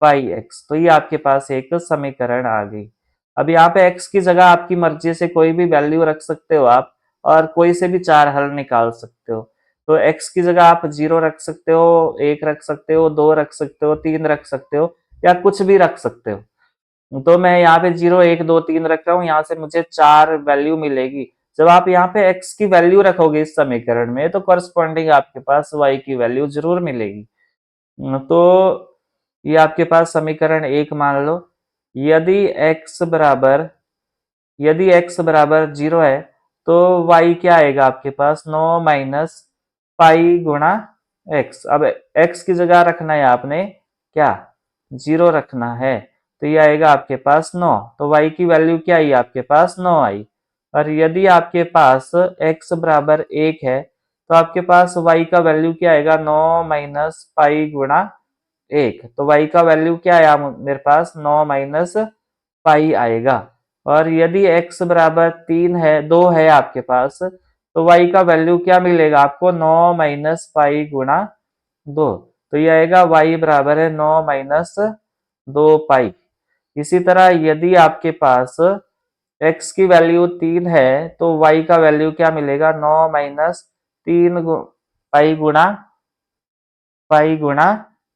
पाई एक्स। तो ये आपके पास एक समीकरण आ गई। अब यहाँ पे x की जगह आपकी मर्जी से कोई भी वैल्यू रख सकते हो आप और कोई से भी 4 हल निकाल सकते हो। तो x की जगह आप 0 रख सकते हो, 1 रख सकते हो, 2 रख सकते हो, 3 रख सकते हो या कुछ भी रख सकते हो। तो मैं यहाँ पे 0 1 2 3 रख रहा हूँ, यहाँ से मुझे 4 वैल्यू मिलेगी। जब आप यहाँ पे x की वैल्यू रखोगे इस समीकरण में तो करस्पॉन्डिंग आपके पास y की वैल्यू जरूर मिलेगी। तो ये आपके पास समीकरण 1 मान लो। यदि x बराबर 0 है तो y क्या आएगा आपके पास? 9 माइनस पाई गुणा x। अब x की जगह रखना है आपने क्या? 0 रखना है। तो ये आएगा आपके पास 9। तो y की वैल्यू क्या आई आपके पास? 9 आई। और यदि आपके पास x बराबर 1 है तो आपके पास y का वैल्यू क्या आएगा? 9 माइनस पाई गुणा 1। तो y का वैल्यू क्या आया मेरे पास? 9 माइनस पाई आएगा। और यदि x बराबर 3 है 2 है आपके पास तो y का वैल्यू क्या मिलेगा आपको? 9 माइनस पाई गुणा 2। तो ये आएगा y बराबर है 9 माइनस 2 पाई। इसी तरह यदि आपके पास x की वैल्यू 3 है तो y का वैल्यू क्या मिलेगा? 9 माइनस 3 पाई गुणा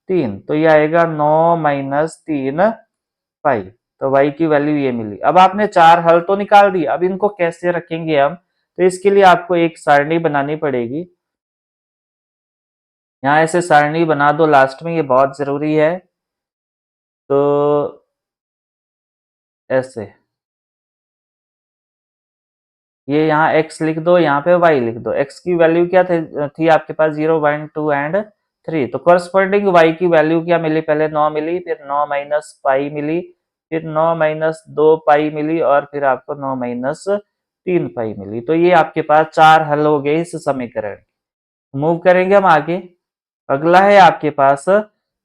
3। तो ये आएगा 9 माइनस 3 पाई। तो y की वैल्यू ये मिली। अब आपने 4 हल तो निकाल दी, अब इनको कैसे रखेंगे हम? तो इसके लिए आपको एक सारणी बनानी पड़ेगी। यहाँ ऐसे सारणी बना दो लास्ट में, ये बहुत जरूरी है। तो ऐसे ये यहाँ x लिख दो, यहाँ पे y लिख दो। x की वैल्यू क्या थी आपके पास? 0 1 2 एंड 3। तो करस्पॉन्डिंग y की वैल्यू क्या मिली? पहले 9 मिली, फिर 9 माइनस पाई मिली, फिर 9 माइनस 2 पाई मिली और फिर आपको 9 माइनस 3 पाई मिली। तो ये आपके पास 4 हल हो गए इस समीकरण। मूव करेंगे हम आगे। अगला है आपके पास,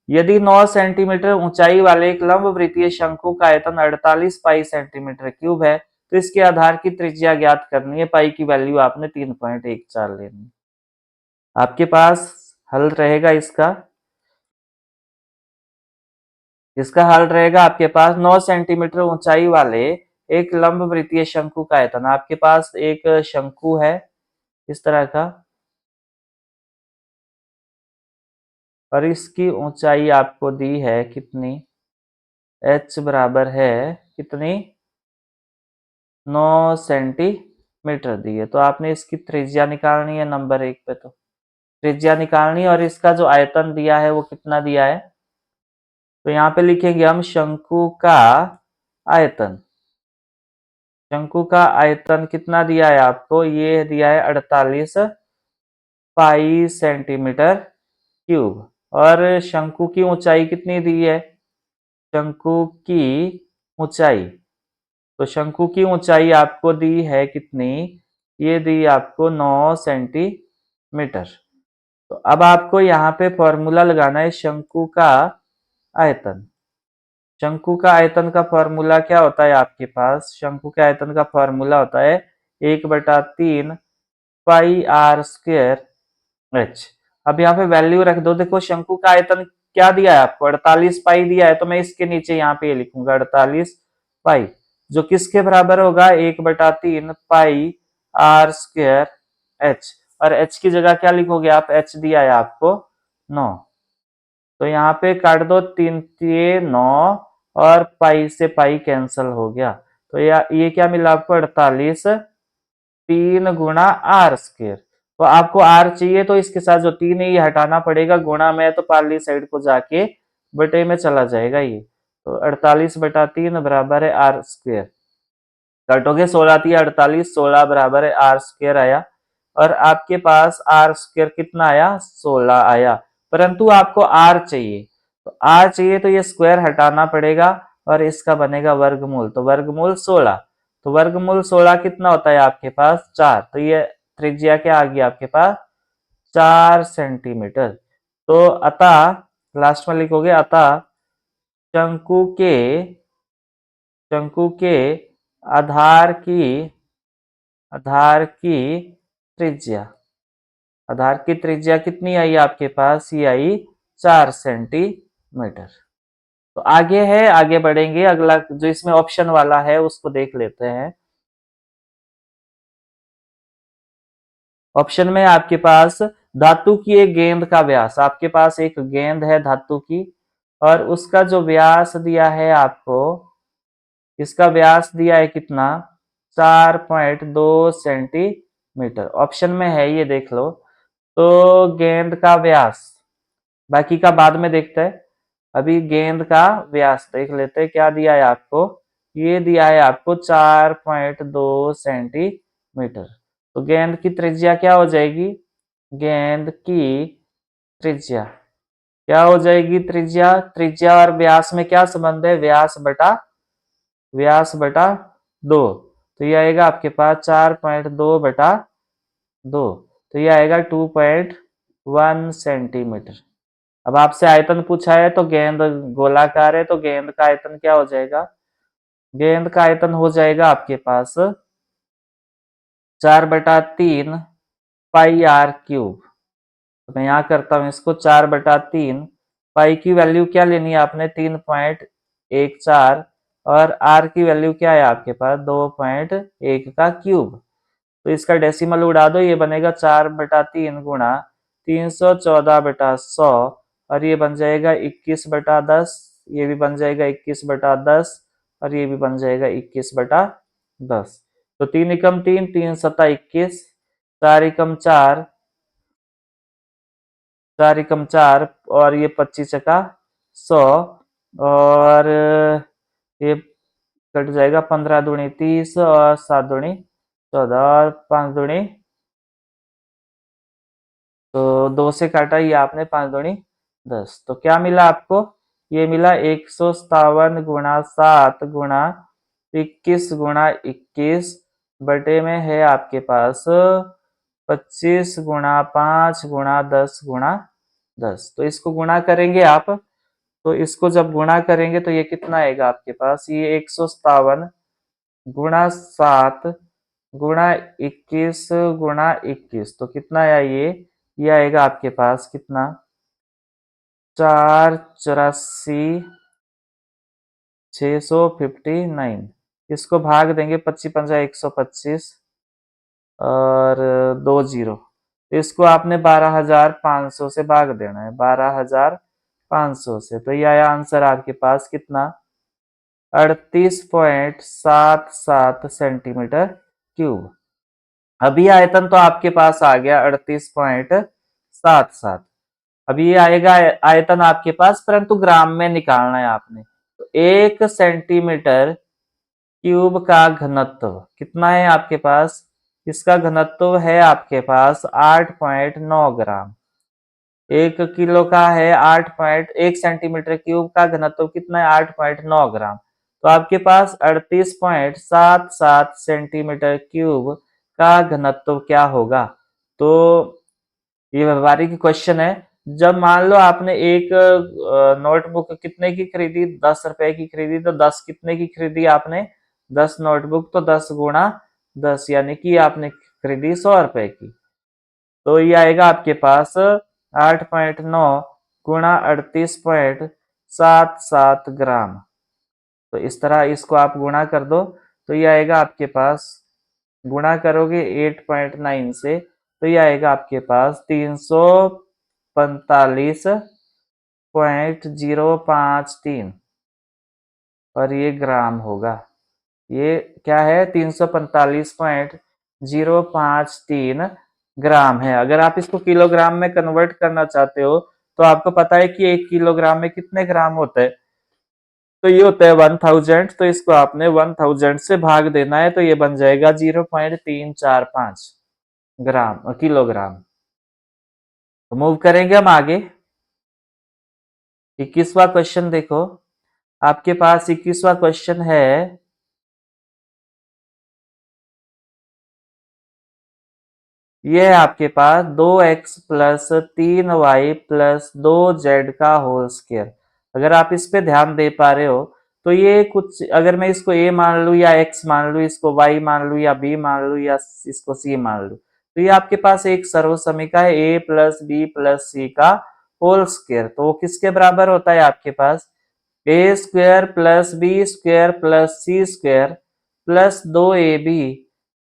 यदि 9 सेंटीमीटर ऊंचाई वाले एक लंब वृत्तीय शंकु का आयतन 48 पाई सेंटीमीटर क्यूब है तो इसके आधार की त्रिज्या ज्ञात करनी है। पाई की वैल्यू आपने 3.14 लेनी। आपके पास हल रहेगा इसका हल रहेगा आपके पास 9 सेंटीमीटर ऊंचाई वाले एक लंब वृत्तीय शंकु का आयतन। आपके पास एक शंकु है इस तरह का और इसकी ऊंचाई आपको दी है कितनी? h बराबर है कितनी? 9 सेंटीमीटर दी है। तो आपने इसकी त्रिज्या निकालनी है नंबर 1 पे। तो त्रिज्या निकालनी है और इसका जो आयतन दिया है वो कितना दिया है? तो यहाँ पे लिखेंगे हम शंकु का आयतन। शंकु का आयतन कितना दिया है आपको? ये दिया है 48 पाई सेंटीमीटर क्यूब। और शंकु की ऊंचाई कितनी दी है? शंकु की ऊंचाई, तो शंकु की ऊंचाई आपको दी है कितनी? ये दी आपको 9 सेंटीमीटर। तो अब आपको यहाँ पे फॉर्मूला लगाना है शंकु का आयतन। शंकु का आयतन का फॉर्मूला क्या होता है आपके पास? शंकु के आयतन का फॉर्मूला होता है 1/3 पाई आर स्क्वायर एच। अब यहाँ पे वैल्यू रख दो। देखो शंकु का आयतन क्या दिया है आपको? 48 पाई दिया है, तो मैं इसके नीचे यहाँ पे लिखूंगा 48 पाई, जो किसके बराबर होगा? 1/3 पाई आर स्क्वायर एच। और एच की जगह क्या लिखोगे आप? एच दिया है आपको 9, तो यहाँ पे काट दो, 3 3 9, और पाई से पाई कैंसल हो गया। तो ये क्या मिला आपको? 48 3 गुणा आर स्क्वायर। तो आपको आर चाहिए तो इसके साथ जो 3 है ये हटाना पड़ेगा, गुणा में तो पार्ली साइड को जाके बटे में चला जाएगा ये। तो 48/3 बराबर है आर स्क्वायर। काटोगे 16 थी 48, 16 बराबर है आर स्क्वायर आया। और आपके पास आर स्क्वायर कितना आया? 16 आया। परंतु आपको आर चाहिए, तो आर चाहिए तो ये स्क्वायर हटाना पड़ेगा और इसका बनेगा वर्गमूल। तो वर्गमूल 16, तो वर्गमूल 16 कितना होता है आपके पास? 4। तो ये त्रिज्या क्या आ गई आपके पास? 4 सेंटीमीटर। तो अतः लास्ट में लिखोगे अतः शंकु के शंकु के आधार की आधार की त्रिज्या आधार की त्रिज्या कितनी आई आपके पास? ये आई 4 सेंटीमीटर। तो आगे है, आगे बढ़ेंगे। अगला जो इसमें ऑप्शन वाला है उसको देख लेते हैं। ऑप्शन में आपके पास धातु की एक गेंद का व्यास, आपके पास एक गेंद है धातु की और उसका जो व्यास दिया है आपको, इसका व्यास दिया है कितना? 4.2 सेंटीमीटर। ऑप्शन में है ये, देख लो। तो गेंद का व्यास, बाकी का बाद में देखते हैं। अभी गेंद का व्यास देख लेते हैं क्या दिया है आपको। ये दिया है आपको 4.2 सेंटीमीटर। तो गेंद की त्रिज्या क्या हो जाएगी? गेंद की त्रिज्या क्या हो जाएगी? त्रिज्या त्रिज्या और व्यास में क्या संबंध है? व्यास बटा 2। तो ये आएगा आपके पास 4.2/2। तो ये आएगा 2.1 सेंटीमीटर। अब आपसे आयतन पूछा है तो गेंद गोलाकार है, तो गेंद का आयतन क्या हो जाएगा? गेंद का आयतन हो जाएगा आपके पास 4/3 पाई आर क्यूब। तो मैं यहाँ करता हूँ इसको 4/3। पाई की वैल्यू क्या लेनी है आपने? 3.14। और आर की वैल्यू क्या है आपके पास? 2.1 का क्यूब। तो इसका डेसिमल उड़ा दो, ये बनेगा 4/3 गुणा 314/100, और ये बन जाएगा 21/10। ये भी बन जाएगा 21/10, और ये भी बन जाएगा 21/10। तो 3 एकम 3, 3 सता 21, 4 एकम 4, 4 एकम 4, और ये 25 का 100, और ये कट जाएगा 15 दूनी 30, और 7 दूनी 14, और 5 दूनी, तो 2 से काटा ये आपने, 5 दूनी 10। तो क्या मिला आपको? ये मिला 157 गुणा 7 गुणा 21 गुणा 21 बटे में है आपके पास 25 गुणा 5 गुणा 10 गुणा 10। तो इसको गुणा करेंगे आप, तो इसको जब गुणा करेंगे तो ये कितना आएगा आपके पास? ये 157 गुणा 7 गुणा 21 गुणा 21, तो कितना आया ये आएगा आपके पास कितना? 484,659। इसको भाग देंगे 25×125 और 2 जीरो, तो इसको आपने 12,500 से भाग देना है, 12,500 से। तो ये आया आंसर आपके पास कितना? 38.77 सेंटीमीटर क्यूब। अभी आयतन तो आपके पास आ गया 38.77। अभी ये आएगा आयतन आपके पास, परंतु ग्राम में निकालना है आपने। तो 1 सेंटीमीटर क्यूब का घनत्व कितना है आपके पास? इसका घनत्व है आपके पास 8.9 ग्राम। 1 किलो का है 8.1 सेंटीमीटर क्यूब का घनत्व कितना है? 8.9 ग्राम। तो आपके पास 38.77 सेंटीमीटर क्यूब का घनत्व क्या होगा? तो ये व्यवहारिक क्वेश्चन है, जब मान लो आपने एक नोटबुक कितने की खरीदी, 10 रुपए की खरीदी, तो 10 कितने की खरीदी आपने, 10 नोटबुक, तो 10 गुणा 10 यानी कि आपने खरीदी 100 रुपए की। तो ये आएगा आपके पास 8.9 गुणा 38.77 ग्राम। तो इस तरह इसको आप गुणा कर दो, तो ये आएगा आपके पास, गुणा करोगे 8.9 से, तो ये आएगा आपके पास 345.053, और ये ग्राम होगा। ये क्या है, 345.053 ग्राम है। अगर आप इसको किलोग्राम में कन्वर्ट करना चाहते हो, तो आपको पता है कि 1 किलोग्राम में कितने ग्राम होते हैं, तो ये होता है 1000। तो इसको आपने 1000 से भाग देना है, तो ये बन जाएगा 0.345 किलोग्राम। तो मूव करेंगे हम आगे। 21वां क्वेश्चन देखो, आपके पास 21वां क्वेश्चन है, ये है आपके पास 2x plus 3y plus 2z का होल स्क्वायर। अगर आप इस पे ध्यान दे पा रहे हो, तो ये कुछ, अगर मैं इसको a मान लूं या x मान लूं, इसको y मान लूं या b मान लूं या इसको c मान लूं, तो ये आपके पास एक सर्वसमीका है a प्लस बी प्लस सी का होल स्क्वायर। तो वो किसके बराबर होता है आपके पास, A square plus B square plus C square plus 2ab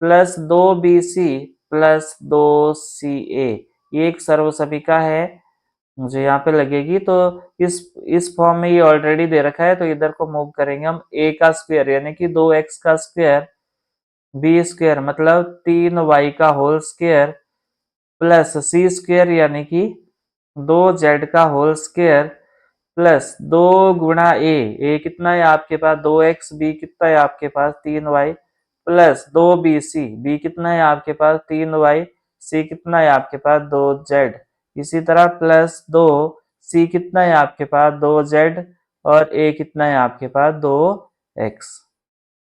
plus 2bc plus 2ca। ये एक सर्वसमीका है, मुझे यहाँ पे लगेगी। तो इस फॉर्म में ये ऑलरेडी दे रखा है, तो इधर को मूव करेंगे हम। a का स्क्वायर यानी कि 2x का स्क्वायर, b स्क्वायर मतलब 3y का whole square, plus C square यानी कि 2z का होल स्क्वायर, प्लस 2 गुणा ए कितना है आपके पास 2x, बी कितना है आपके पास 3y, प्लस 2bc, बी कितना है आपके पास 3y, सी कितना है आपके पास 2z। इसी तरह प्लस 2c कितना है आपके पास 2z, और a कितना है आपके पास 2x।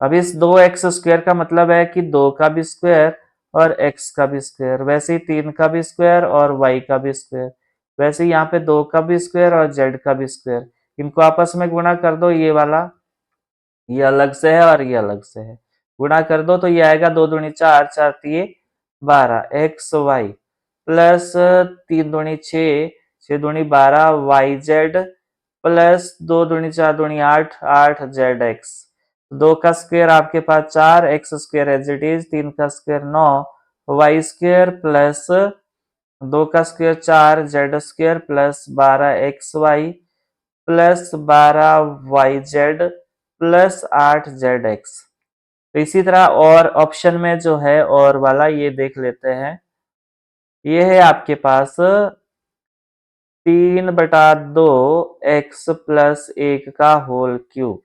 अब इस 2x² का मतलब है कि 2 का भी स्क्वायर और x का भी स्क्वायर, वैसे ही 3 का भी स्क्वायर और y का भी स्क्वायर, वैसे ही यहाँ पे 2 का भी स्क्वायर और z का भी स्क्वायर। इनको आपस में गुणा कर दो, ये वाला ये अलग से है और ये अलग से है, गुणा कर दो तो ये आएगा 2 दूनी 4, 4 तिये 12 एक्स वाई, प्लस 3 दूनी 6, 6 दूनी 12 वाई जेड, प्लस 2 दूनी 4 दूनी 8, 8 जेड एक्स। 2 का स्क्वायर आपके पास 4, x square as it is, 3 का स्क्वायर 9 वाई स्क्वायर, प्लस 2 का square 4 z square, plus 12 x y, plus 12 y z, plus 8 z x. तो इसी तरह और ऑप्शन में जो है और वाला ये देख लेते हैं। ये है आपके पास 3/2 एक्स प्लस 1 का होल क्यूब।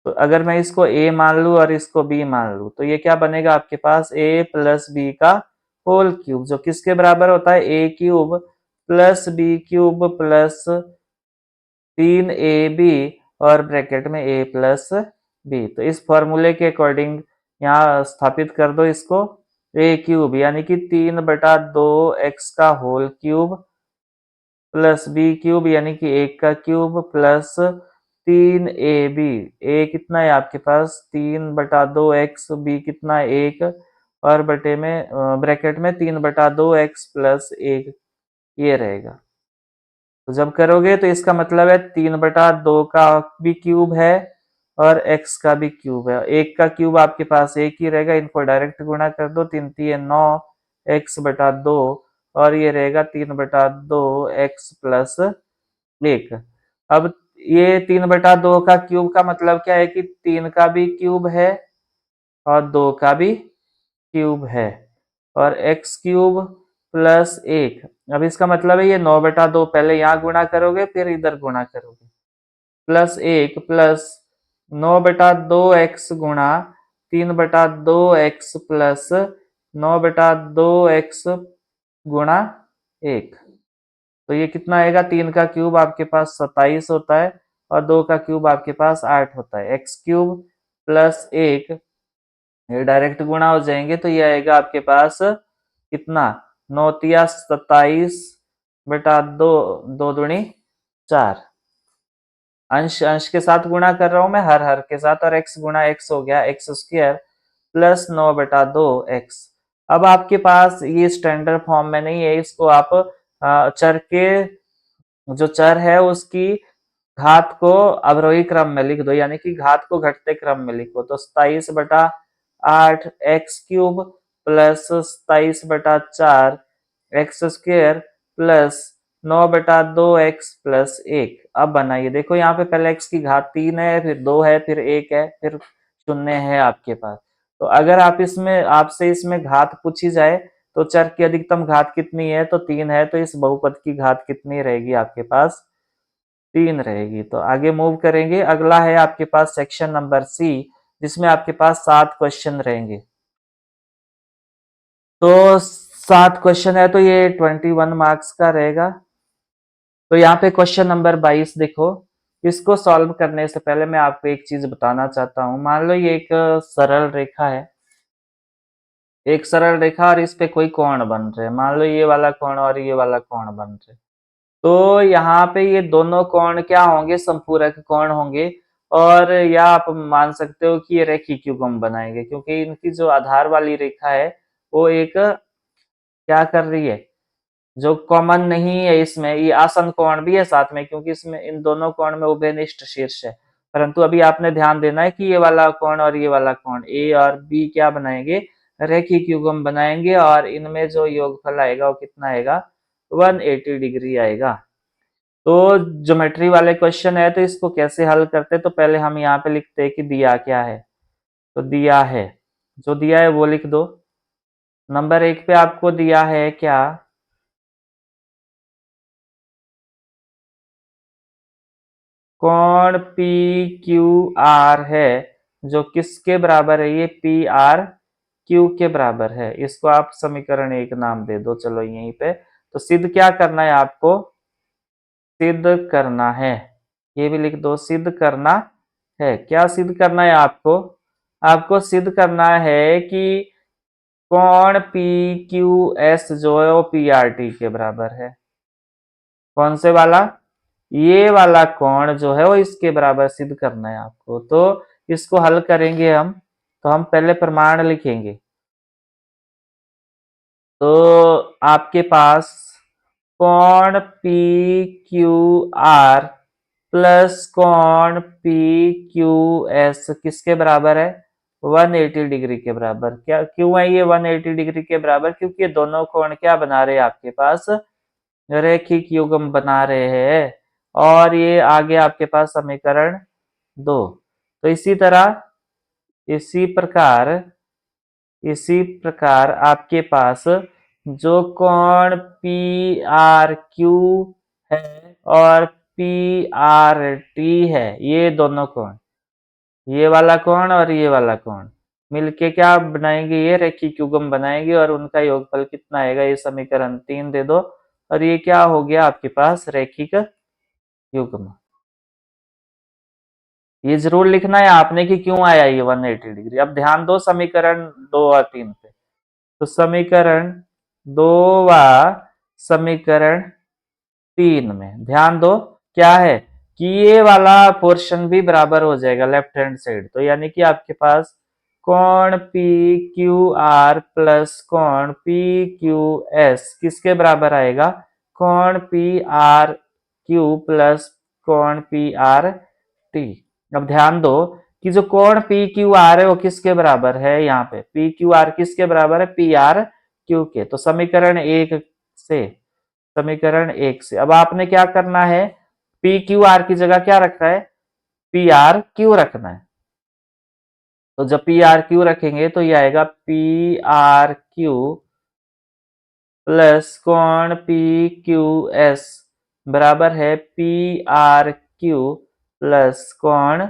तो अगर मैं इसको a मान लूं और इसको b मान लूं, तो ये क्या बनेगा आपके पास a प्लस बी का होल क्यूब, जो किसके बराबर होता है a cube plus b cube plus 3ab, और ब्रैकेट में a प्लस बी। तो इस फॉर्मूले के अकॉर्डिंग यहाँ स्थापित कर दो इसको, a क्यूब यानी कि 3/2 एक्स का whole cube plus b cube यानी कि 1 का क्यूब प्लस 3ab, a कितना है आपके पास 3/2 एक्स, बी कितना है 1, और बटे में ब्रैकेट में 3/2 एक्स प्लस 1, ये रहेगा। तो जब करोगे तो इसका मतलब है 3/2 का भी क्यूब है और x का भी क्यूब है। 1 का क्यूब आपके पास 1 ही रहेगा, इनको डायरेक्ट गुणा कर दो, 3 3 9 x/2, और ये रहेगा 3/2 x प्लस 1। अब ये 3/2 का क्यूब का मतलब क्या है कि 3 का भी क्यूब है और 2 का भी क्यूब है, और एक्स क्यूब प्लस 1। अब इसका मतलब है ये 9/2, पहले यहाँ गुणा करोगे फिर इधर गुणा करोगे, प्लस 1 प्लस 9/2 एक्स गुणा 3/2 एक्स प्लस 9/2 एक्स गुणा 1। तो ये कितना आएगा, 3 का क्यूब आपके पास 27 होता है और 2 का क्यूब आपके पास 8 होता है। एक्स क्यूब प्लस 1 ये डायरेक्ट गुणा हो जाएंगे, तो ये आएगा आपके पास कितना 9 तिया 27 बटा 2, 2 दूनी 4। अंश अंश के साथ गुणा कर रहा हूं मैं, हर हर के साथ, और x गुणा x हो गया एक्स स्क्वायर प्लस 9/2 x। अब आपके पास ये स्टैंडर्ड फॉर्म में नहीं है, इसको आप चर के, जो चर है उसकी घात को अवरोही क्रम में लिख दो, यानी कि घात को घटते क्रम में लिखो। तो 27/8 x³ plus 27/4 x square plus 9/2 x plus 1। अब बनाइए, देखो यहाँ पे पहले x की घात 3 है, फिर 2 है, फिर 1 है, फिर 0 है आपके पास। तो अगर आप इसमें, आपसे इसमें घात पूछी जाए तो चर की अधिकतम घात कितनी है, तो 3 है, तो इस बहुपद की घात कितनी रहेगी आपके पास, 3 रहेगी। तो आगे मूव करेंगे, अगला है आपके पास सेक्शन नंबर सी, जिसमें आपके पास 7 क्वेश्चन रहेंगे। तो 7 क्वेश्चन है तो ये 21 मार्क्स का रहेगा। तो यहाँ पे क्वेश्चन नंबर 22 देखो, इसको सॉल्व करने से पहले मैं आपको एक चीज बताना चाहता हूँ। मान लो ये एक सरल रेखा है, एक सरल रेखा, और इस पे कोई कोण बन रहे हैं, मान लो ये वाला कोण और ये वाला कोण बन रहे हैं। तो यहाँ पे ये दोनों कोण क्या होंगे, संपूरक कोण होंगे, और या आप मान सकते हो कि ये रेखीय कोण बनाएंगे, क्योंकि इनकी जो आधार वाली रेखा है वो एक क्या कर रही है, जो कॉमन नहीं है इसमें, ये आसन कोण भी है साथ में, क्योंकि इसमें इन दोनों कोण में उभयनिष्ठ शीर्ष है। परंतु अभी आपने ध्यान देना है कि ये वाला कोण और ये वाला कोण, ए और बी क्या बनाएंगे, रेखीय युग्म बनाएंगे, और इनमें जो योगफल आएगा वो कितना आएगा, 180 डिग्री आएगा। तो ज्योमेट्री वाले क्वेश्चन है, तो इसको कैसे हल करते, तो पहले हम यहाँ पे लिखते हैं कि दिया क्या है। तो दिया है, जो दिया है वो लिख दो। नंबर 1 पे आपको दिया है क्या, कोण पी क्यू आर है, जो किसके बराबर है, ये पी आर क्यू के बराबर है। इसको आप समीकरण 1 नाम दे दो, चलो यहीं पे। तो सिद्ध क्या करना है आपको, सिद्ध करना है, ये भी लिख दो, सिद्ध करना है। क्या सिद्ध करना है आपको, आपको सिद्ध करना है कि कोण पी क्यू एस जो है वो पी आर टी के बराबर है। कौन से वाला, ये वाला कोण जो है वो इसके बराबर सिद्ध करना है आपको। तो इसको हल करेंगे हम, तो हम पहले प्रमाण लिखेंगे। तो आपके पास कोण पी क्यू आर प्लस कोण पी क्यू एस किसके बराबर है, 180 डिग्री के बराबर। क्या क्यों है ये 180 डिग्री के बराबर, क्योंकि ये दोनों कोण क्या बना रहे हैं आपके पास, रैखिक युग्म बना रहे हैं। और ये आगे आपके पास समीकरण 2। तो इसी प्रकार इसी प्रकार आपके पास जो कोण पी आर क्यू है और पी आर टी है, ये दोनों कोण, ये वाला कोण और ये वाला कोण मिलके क्या बनाएंगे, ये रैखिक युग्म बनाएंगे, और उनका योगफल कितना आएगा, ये समीकरण 3 दे दो, और ये क्या हो गया आपके पास, रैखिक युग्म। ये जरूर लिखना है आपने कि क्यों आया ये 180 डिग्री। अब ध्यान दो समीकरण 2 और 3 पे। तो समीकरण 2 व समीकरण 3 में ध्यान दो, क्या है कि ये वाला पोर्शन भी बराबर हो जाएगा लेफ्ट हैंड साइड। तो यानी कि आपके पास कोण पी क्यू आर प्लस कोण पी क्यू एस किसके बराबर आएगा, कोण पी आर क्यू प्लस कोण पी आर टी। अब ध्यान दो कि जो कोण पी क्यू आर है वो किसके बराबर है, यहाँ पे पी क्यू आर किसके बराबर है, पी आर क्यू के। तो समीकरण एक से अब आपने क्या करना है, पी क्यू आर की जगह क्या रखना है, पी आर क्यू रखना है। तो जब पी आर क्यू रखेंगे तो ये आएगा पी आर क्यू प्लस कोण पी क्यू एस बराबर है पी आर क्यू प्लस कोण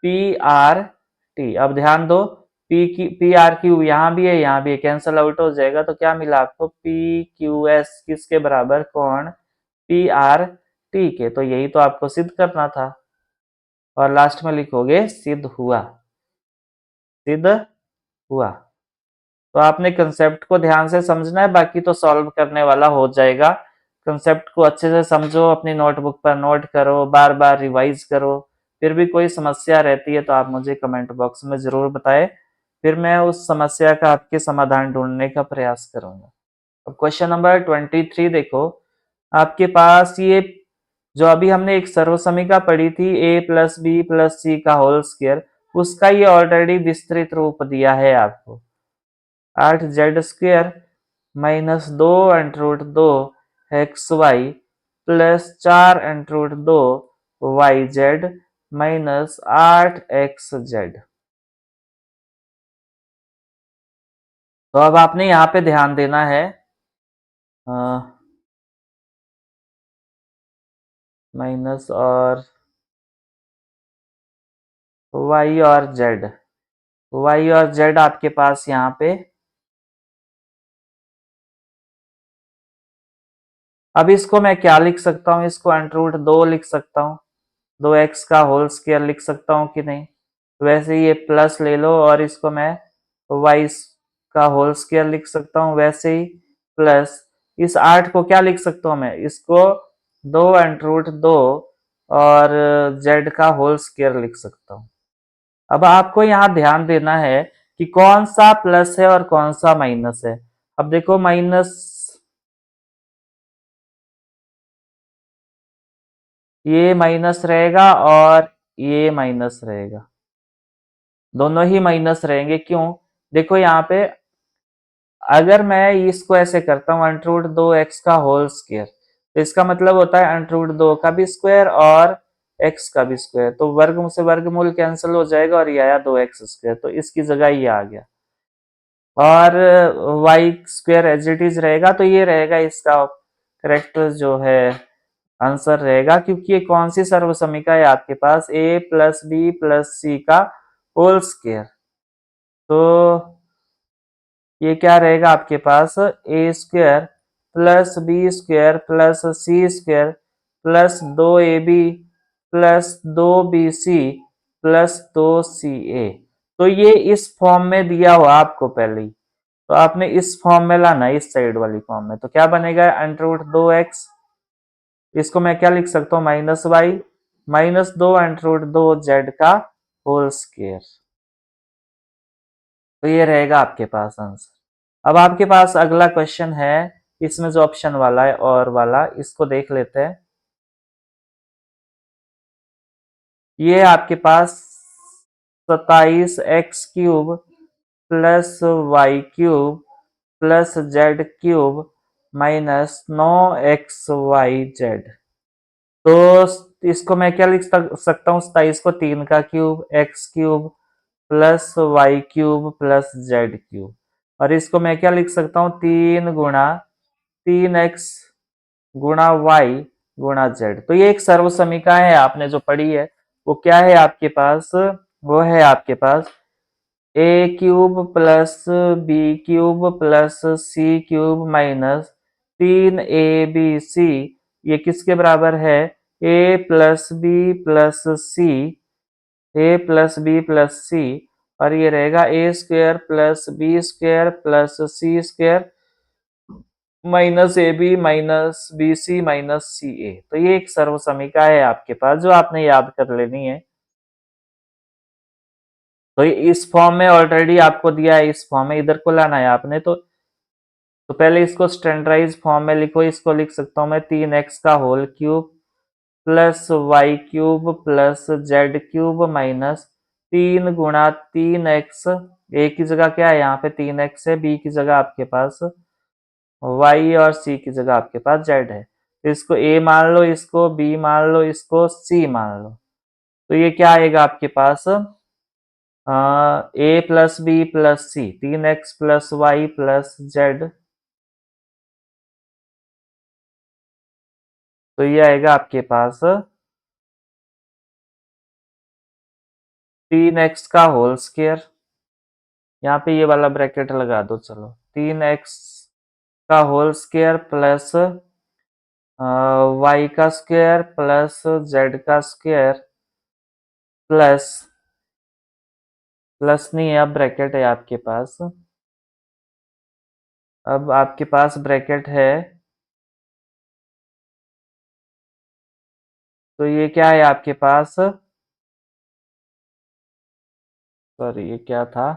पी आर टी। अब ध्यान दो, पी आर क्यू यहाँ भी है, यहाँ भी है, कैंसल आउट हो जाएगा। तो क्या मिला आपको, पी क्यू एस किसके बराबर, कोण पी आर टी के। तो यही तो आपको सिद्ध करना था, और लास्ट में लिखोगे सिद्ध हुआ, सिद्ध हुआ। तो आपने कंसेप्ट को ध्यान से समझना है, बाकी तो सॉल्व करने वाला हो जाएगा। कंसेप्ट को अच्छे से समझो, अपनी नोटबुक पर नोट करो, बार बार रिवाइज करो। फिर भी कोई समस्या रहती है तो आप मुझे कमेंट बॉक्स में जरूर बताएं, फिर मैं उस समस्या का आपके समाधान ढूंढने का प्रयास करूंगा। अब क्वेश्चन नंबर 23 देखो, आपके पास ये जो अभी हमने एक सर्वसमीका पढ़ी थी a प्लस बी प्लस सी का होल स्क्वायर, उसका ये ऑलरेडी विस्तृत रूप दिया है आपको। 8z² minus 2√2 x y plus 4√2 y z minus 8xz। तो अब आपने यहाँ पे ध्यान देना है, माइनस और y और z, y और z आपके पास यहाँ पे। अब इसको मैं क्या लिख सकता हूँ, इसको √2 लिख सकता हूँ, 2x का होल स्क्वायर लिख सकता हूँ कि नहीं। वैसे ही ये प्लस ले लो और इसको मैं y का होल स्क्वायर लिख सकता हूँ, वैसे ही प्लस इस 8 को क्या लिख सकता हूँ मैं, इसको 2√2 और z का होल स्क्वायर लिख सकता हूँ। अब आपको यहाँ ध्यान देना है कि कौन सा प्लस है और कौन सा माइनस है। अब देखो माइनस, ये माइनस रहेगा और ये माइनस रहेगा, दोनों ही माइनस रहेंगे। क्यों, देखो यहाँ पे अगर मैं इसको ऐसे करता हूँ √2x का होल स्क्वायर, तो इसका मतलब होता है √2 का भी स्क्वायर और x का भी स्क्वायर, तो वर्ग से वर्गमूल कैंसिल हो जाएगा और ये आया 2x², तो इसकी जगह ये आ गया। और y² एज इट इज रहेगा, तो ये रहेगा इसका करेक्ट जो है आंसर रहेगा, क्योंकि ये कौन सी सर्वसमीका है आपके पास, a प्लस बी प्लस सी का होल स्क्वायर। तो ये क्या रहेगा आपके पास, a² plus b² plus c² plus 2ab plus 2bc plus 2ca। तो ये इस फॉर्म में दिया हुआ आपको पहले ही, तो आपने इस फॉर्म में लाना है, इस साइड वाली फॉर्म में। तो क्या बनेगा, √2x, इसको मैं क्या लिख सकता हूँ, माइनस वाई माइनस 2√2z का होल स्क्वायर। तो ये रहेगा आपके पास आंसर। अब आपके पास अगला क्वेश्चन है, इसमें जो ऑप्शन वाला है और वाला, इसको देख लेते हैं। ये आपके पास 27x³ plus y³ plus z³ minus 9xyz। तो इसको मैं क्या लिख सकता हूँ, 27 को 3 का cube, x³ plus y³ plus z³ और इसको मैं क्या लिख सकता हूँ, 3 गुणा 3x गुणा y गुणा z। तो ये एक सर्वसमीका है आपने जो पढ़ी है, वो क्या है आपके पास, वो है आपके पास a³ plus b³ plus c³ minus 3abc, ये किसके बराबर है, a plus B plus C, A plus B plus C, और ये रहेगा a² plus b² plus c² minus A B minus B C minus सी ए। तो ये एक सर्वसमीका है आपके पास जो आपने याद कर लेनी है। तो इस फॉर्म में ऑलरेडी आपको दिया है, इस फॉर्म में इधर को लाना है आपने। तो पहले इसको स्टैंडर्डाइज फॉर्म में लिखो, इसको लिख सकता हूं मैं 3x का whole cube plus y³ plus z³ minus 3 गुणा 3x, ए की जगह क्या है यहाँ पे 3x है, बी की जगह आपके पास y और c की जगह आपके पास z है। तो इसको a मान लो, इसको b मान लो, इसको c मान लो। तो ये क्या आएगा आपके पास, a plus B plus c, 3x plus y plus z. तो ये आएगा आपके पास 3x का होल स्क्वायर, यहाँ पे ये वाला ब्रैकेट लगा दो, चलो 3x का होल स्क्वायर प्लस y का स्क्वायर प्लस z का स्क्वायर प्लस, प्लस नहीं है अब ब्रैकेट है आपके पास, अब आपके पास ब्रैकेट है तो ये क्या है आपके पास, सॉरी ये क्या था,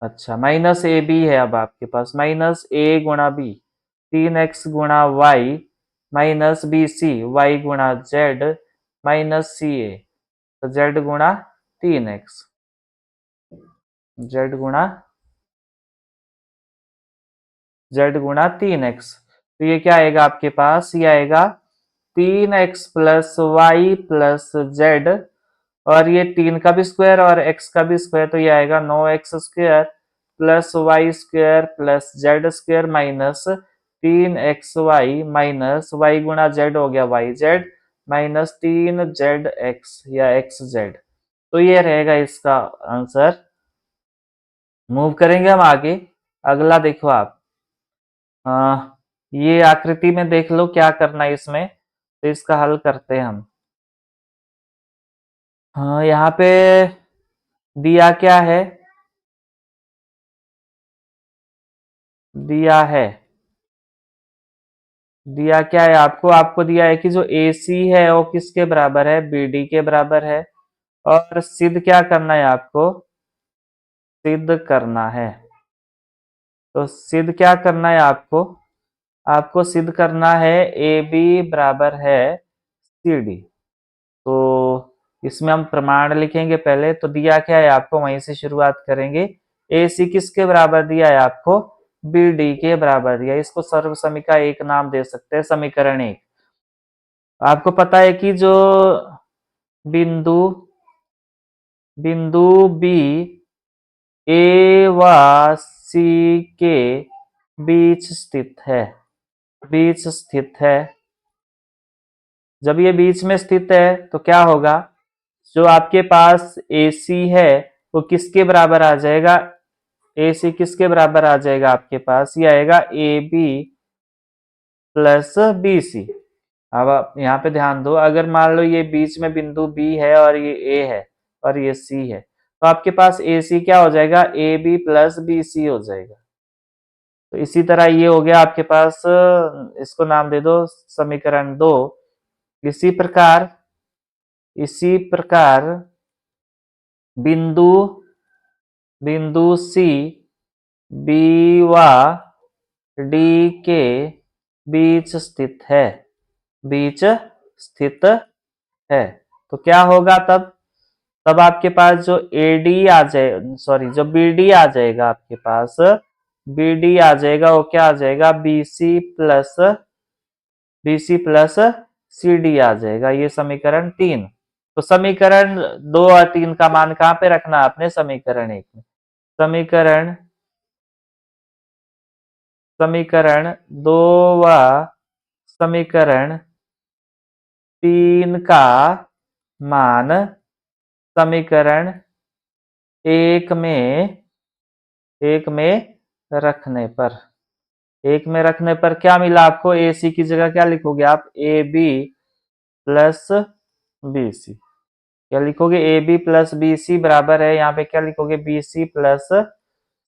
अच्छा माइनस ए बी है। अब आपके पास माइनस ए गुणा बी, 3x गुणा y, minus B c, y गुणा जेड, माइनस सी ए, तो जेड गुणा 3x, जेड गुणा, जेड गुणा 3x। तो ये क्या आएगा आपके पास, ये आएगा 3x plus y plus Z, और ये 3 का भी स्क्वायर और x का भी स्क्वायर, तो ये आएगा 9x square plus y square plus z square minus 3xy minus y गुणा जेड हो गया वाई जेड माइनस 3zx या xz। तो ये रहेगा इसका आंसर। मूव करेंगे हम आगे। अगला देखो आप, ये आकृति में देख लो क्या करना है इसमें, तो इसका हल करते हैं हम। हाँ यहाँ पे दिया क्या है, दिया है, दिया क्या है आपको, आपको दिया है कि जो AC है वो किसके बराबर है, BD के बराबर है। और सिद्ध क्या करना है आपको, सिद्ध करना है। तो सिद्ध क्या करना है आपको, आपको सिद्ध करना है AB बराबर है CD। तो इसमें हम प्रमाण लिखेंगे पहले, तो दिया क्या है आपको, वहीं से शुरुआत करेंगे। AC किसके बराबर दिया है आपको, BD के बराबर दिया। इसको सर्व समीका एक नाम दे सकते हैं, समीकरण एक। आपको पता है कि जो बिंदु, बिंदु बी ए व सी के बीच स्थित है, बीच स्थित है। जब ये बीच में स्थित है तो क्या होगा, जो आपके पास AC है वो किसके बराबर आ जाएगा, AC किसके बराबर आ जाएगा आपके पास, ये आएगा AB प्लस BC। अब आप यहाँ पे ध्यान दो, अगर मान लो ये बीच में बिंदु B है और ये A है और ये C है, तो आपके पास AC क्या हो जाएगा, AB प्लस BC हो जाएगा। तो इसी तरह ये हो गया आपके पास, इसको नाम दे दो समीकरण दो। इसी प्रकार, इसी प्रकार बिंदु, बिंदु C B व D के बीच स्थित है, बीच स्थित है। तो क्या होगा तब, तब आपके पास जो AD आ जाए, सॉरी जो BD आ जाएगा आपके पास, BD आ जाएगा, वो क्या आ जाएगा, BC प्लस CD आ जाएगा। ये समीकरण 3। तो समीकरण 2 और 3 का मान कहां पे रखना आपने, समीकरण 1 में। समीकरण, समीकरण 2 व समीकरण 3 का मान समीकरण एक में, एक में रखने पर, एक में रखने पर क्या मिला आपको, AC की जगह क्या लिखोगे आप, AB प्लस BC। क्या लिखोगे, AB प्लस BC बराबर है, यहाँ पे क्या लिखोगे, BC प्लस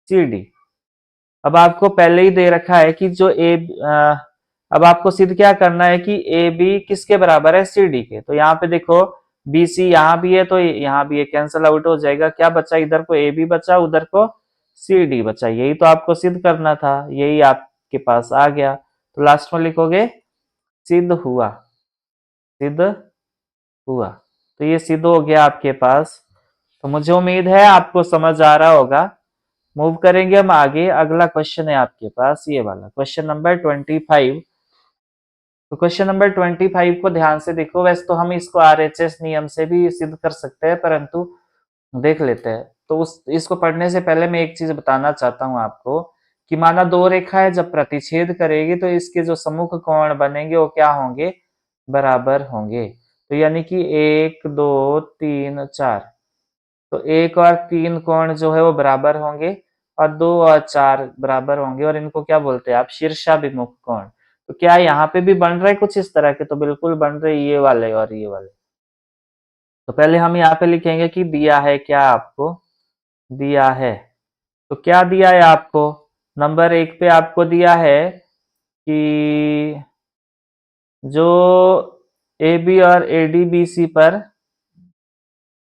CD। अब आपको पहले ही दे रखा है कि जो अब आपको सिद्ध क्या करना है कि AB किसके बराबर है, CD के। तो यहाँ पे देखो BC यहाँ भी है तो यहाँ भी है, कैंसल आउट हो जाएगा। क्या बचा, इधर को AB बचा, उधर को CD बचा। यही तो आपको सिद्ध करना था, यही आपके पास आ गया। तो लास्ट में लिखोगे सिद्ध हुआ, सिद्ध हुआ। तो ये सिद्ध हो गया आपके पास। तो मुझे उम्मीद है आपको समझ आ रहा होगा। मूव करेंगे हम आगे। अगला क्वेश्चन है आपके पास ये वाला, क्वेश्चन नंबर 25। तो क्वेश्चन नंबर 25 को ध्यान से देखो। वैसे तो हम इसको RHS नियम से भी सिद्ध कर सकते हैं, परंतु देख लेते हैं। तो इसको पढ़ने से पहले मैं एक चीज बताना चाहता हूं आपको कि माना दो रेखाएं जब प्रतिच्छेद करेगी तो इसके जो सम्मुख कोण बनेंगे वो क्या होंगे, बराबर होंगे। तो यानी कि 1 2 3 4, तो 1 और 3 कोण जो है वो बराबर होंगे और 2 और 4 बराबर होंगे, और इनको क्या बोलते हैं आप, शीर्षाभिमुख कोण। तो क्या यहाँ पे भी बन रहे कुछ इस तरह के, तो बिल्कुल बन रहे ये वाले और ये वाले। तो पहले हम यहाँ पे लिखेंगे कि दिया है क्या आपको, दिया है। तो क्या दिया है आपको, नंबर 1 पे आपको दिया है कि जो ए बी और ए डी बी सी पर,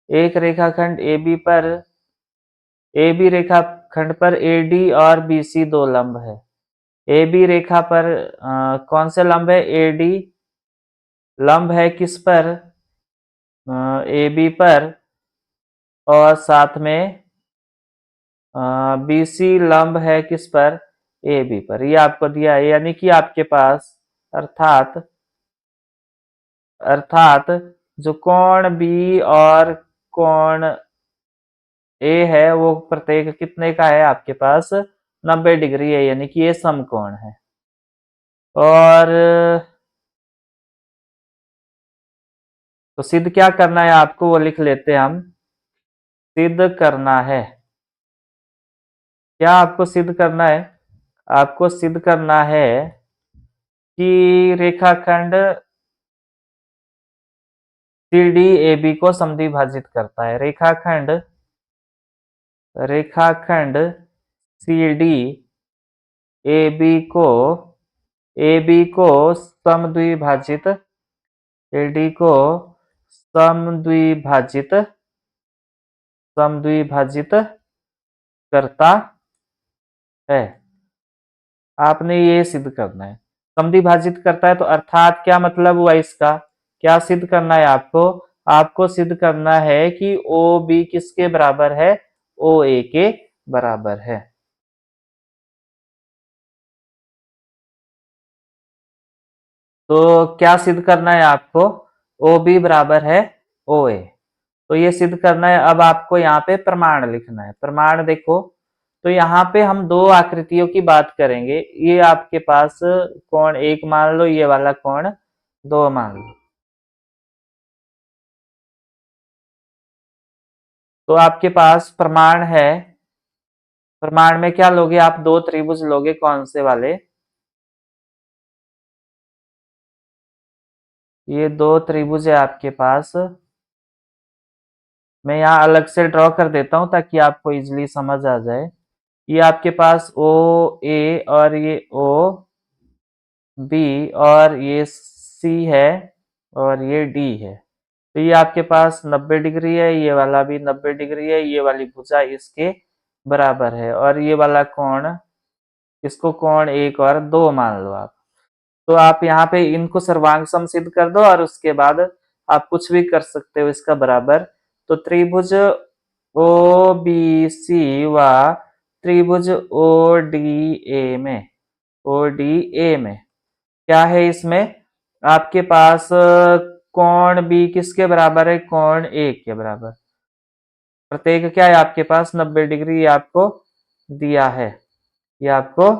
एक रेखाखंड ए बी पर, ए बी रेखाखंड पर ए डी और बी सी दो लंब है। ए बी रेखा पर कौन से लंब है? ए डी लंब है किस पर? ए बी पर, और साथ में बी सी लंब है किस पर? ए बी पर। ये आपको दिया है, यानी कि आपके पास अर्थात अर्थात जो कोण बी और कोण ए है वो प्रत्येक कितने का है? आपके पास 90 डिग्री है, यानी कि ये समकोण है। और तो सिद्ध क्या करना है आपको, वो लिख लेते हैं हम। सिद्ध करना है, क्या आपको सिद्ध करना है? आपको सिद्ध करना है कि रेखाखंड सी डी ए बी को समद्विभाजित करता है। रेखाखंड सी डी ए बी को समद्विभाजित, ए डी को समद्विभाजित करता है। आपने ये सिद्ध करना है। समद्विभाजित करता है तो अर्थात क्या मतलब हुआ इसका? क्या सिद्ध करना है आपको? आपको सिद्ध करना है कि ओ बी किसके बराबर है? ओ ए के बराबर है। तो क्या सिद्ध करना है आपको? ओ बी बराबर है ओ ए। तो ये सिद्ध करना है। अब आपको यहाँ पे प्रमाण लिखना है। प्रमाण देखो, तो यहाँ पे हम दो आकृतियों की बात करेंगे। ये आपके पास कोण एक मान लो, ये वाला कोण दो मान लो। तो आपके पास प्रमाण है। प्रमाण में क्या लोगे आप? दो त्रिभुज लोगे। कौन से वाले? ये दो त्रिभुज है आपके पास। मैं यहाँ अलग से ड्रॉ कर देता हूं ताकि आपको इजीली समझ आ जाए। ये आपके पास ओ ए और ये ओ बी और ये सी है और ये डी है। तो ये आपके पास 90 डिग्री है, ये वाला भी 90 डिग्री है, ये वाली भुजा इसके बराबर है, और ये वाला कोण, इसको कोण एक और दो मान लो आप। तो आप यहाँ पे इनको सर्वांग सम सिद्ध कर दो और उसके बाद आप कुछ भी कर सकते हो इसका बराबर। तो त्रिभुज ओ बी सी व त्रिभुज ओ डी ए में, ओ डी ए में क्या है? इसमें आपके पास कोण बी किसके बराबर है? कोण ए के बराबर। प्रत्येक क्या है आपके पास? 90 डिग्री। ये आपको दिया है, ये आपको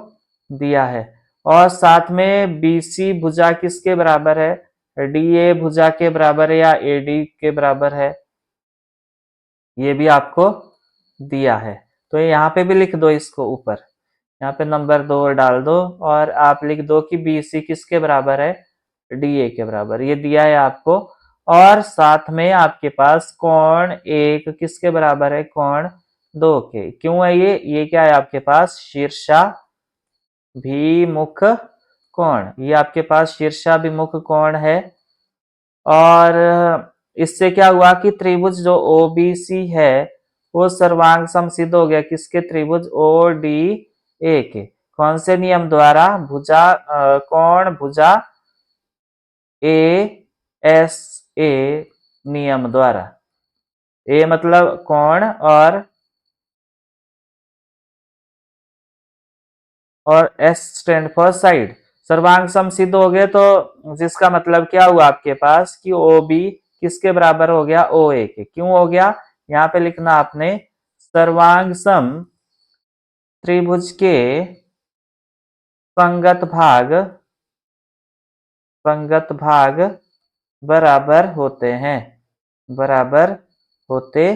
दिया है। और साथ में बीसी भुजा किसके बराबर है? डीए भुजा के बराबर है या एडी के बराबर है? ये भी आपको दिया है। तो यहाँ पे भी लिख दो इसको ऊपर, यहाँ पे नंबर 2 डाल दो और आप लिख दो कि बीसी किसके बराबर है? डीए के बराबर। ये दिया है आपको। और साथ में आपके पास कोण एक किसके बराबर है? कोण दो के। क्यों है ये क्या है आपके पास? शीर्षाभिमुख कोण। ये आपके पास शीर्षाभिमुख कोण है। और इससे क्या हुआ कि त्रिभुज जो ओबीसी है वो सर्वांग समसिद्ध हो गया। किसके? त्रिभुज ओ डी ए के। कौन से नियम द्वारा? भुजा कोण भुजा ए एस ए नियम द्वारा। ए मतलब कोण और एस स्टैंड फॉर साइड। सर्वांग समसिद्ध हो गए तो जिसका मतलब क्या हुआ आपके पास कि ओ बी किसके बराबर हो गया? ओ ए के। क्यों हो गया? यहाँ पे लिखना आपने सर्वांग सम त्रिभुज के संगत भाग बराबर होते हैं, बराबर होते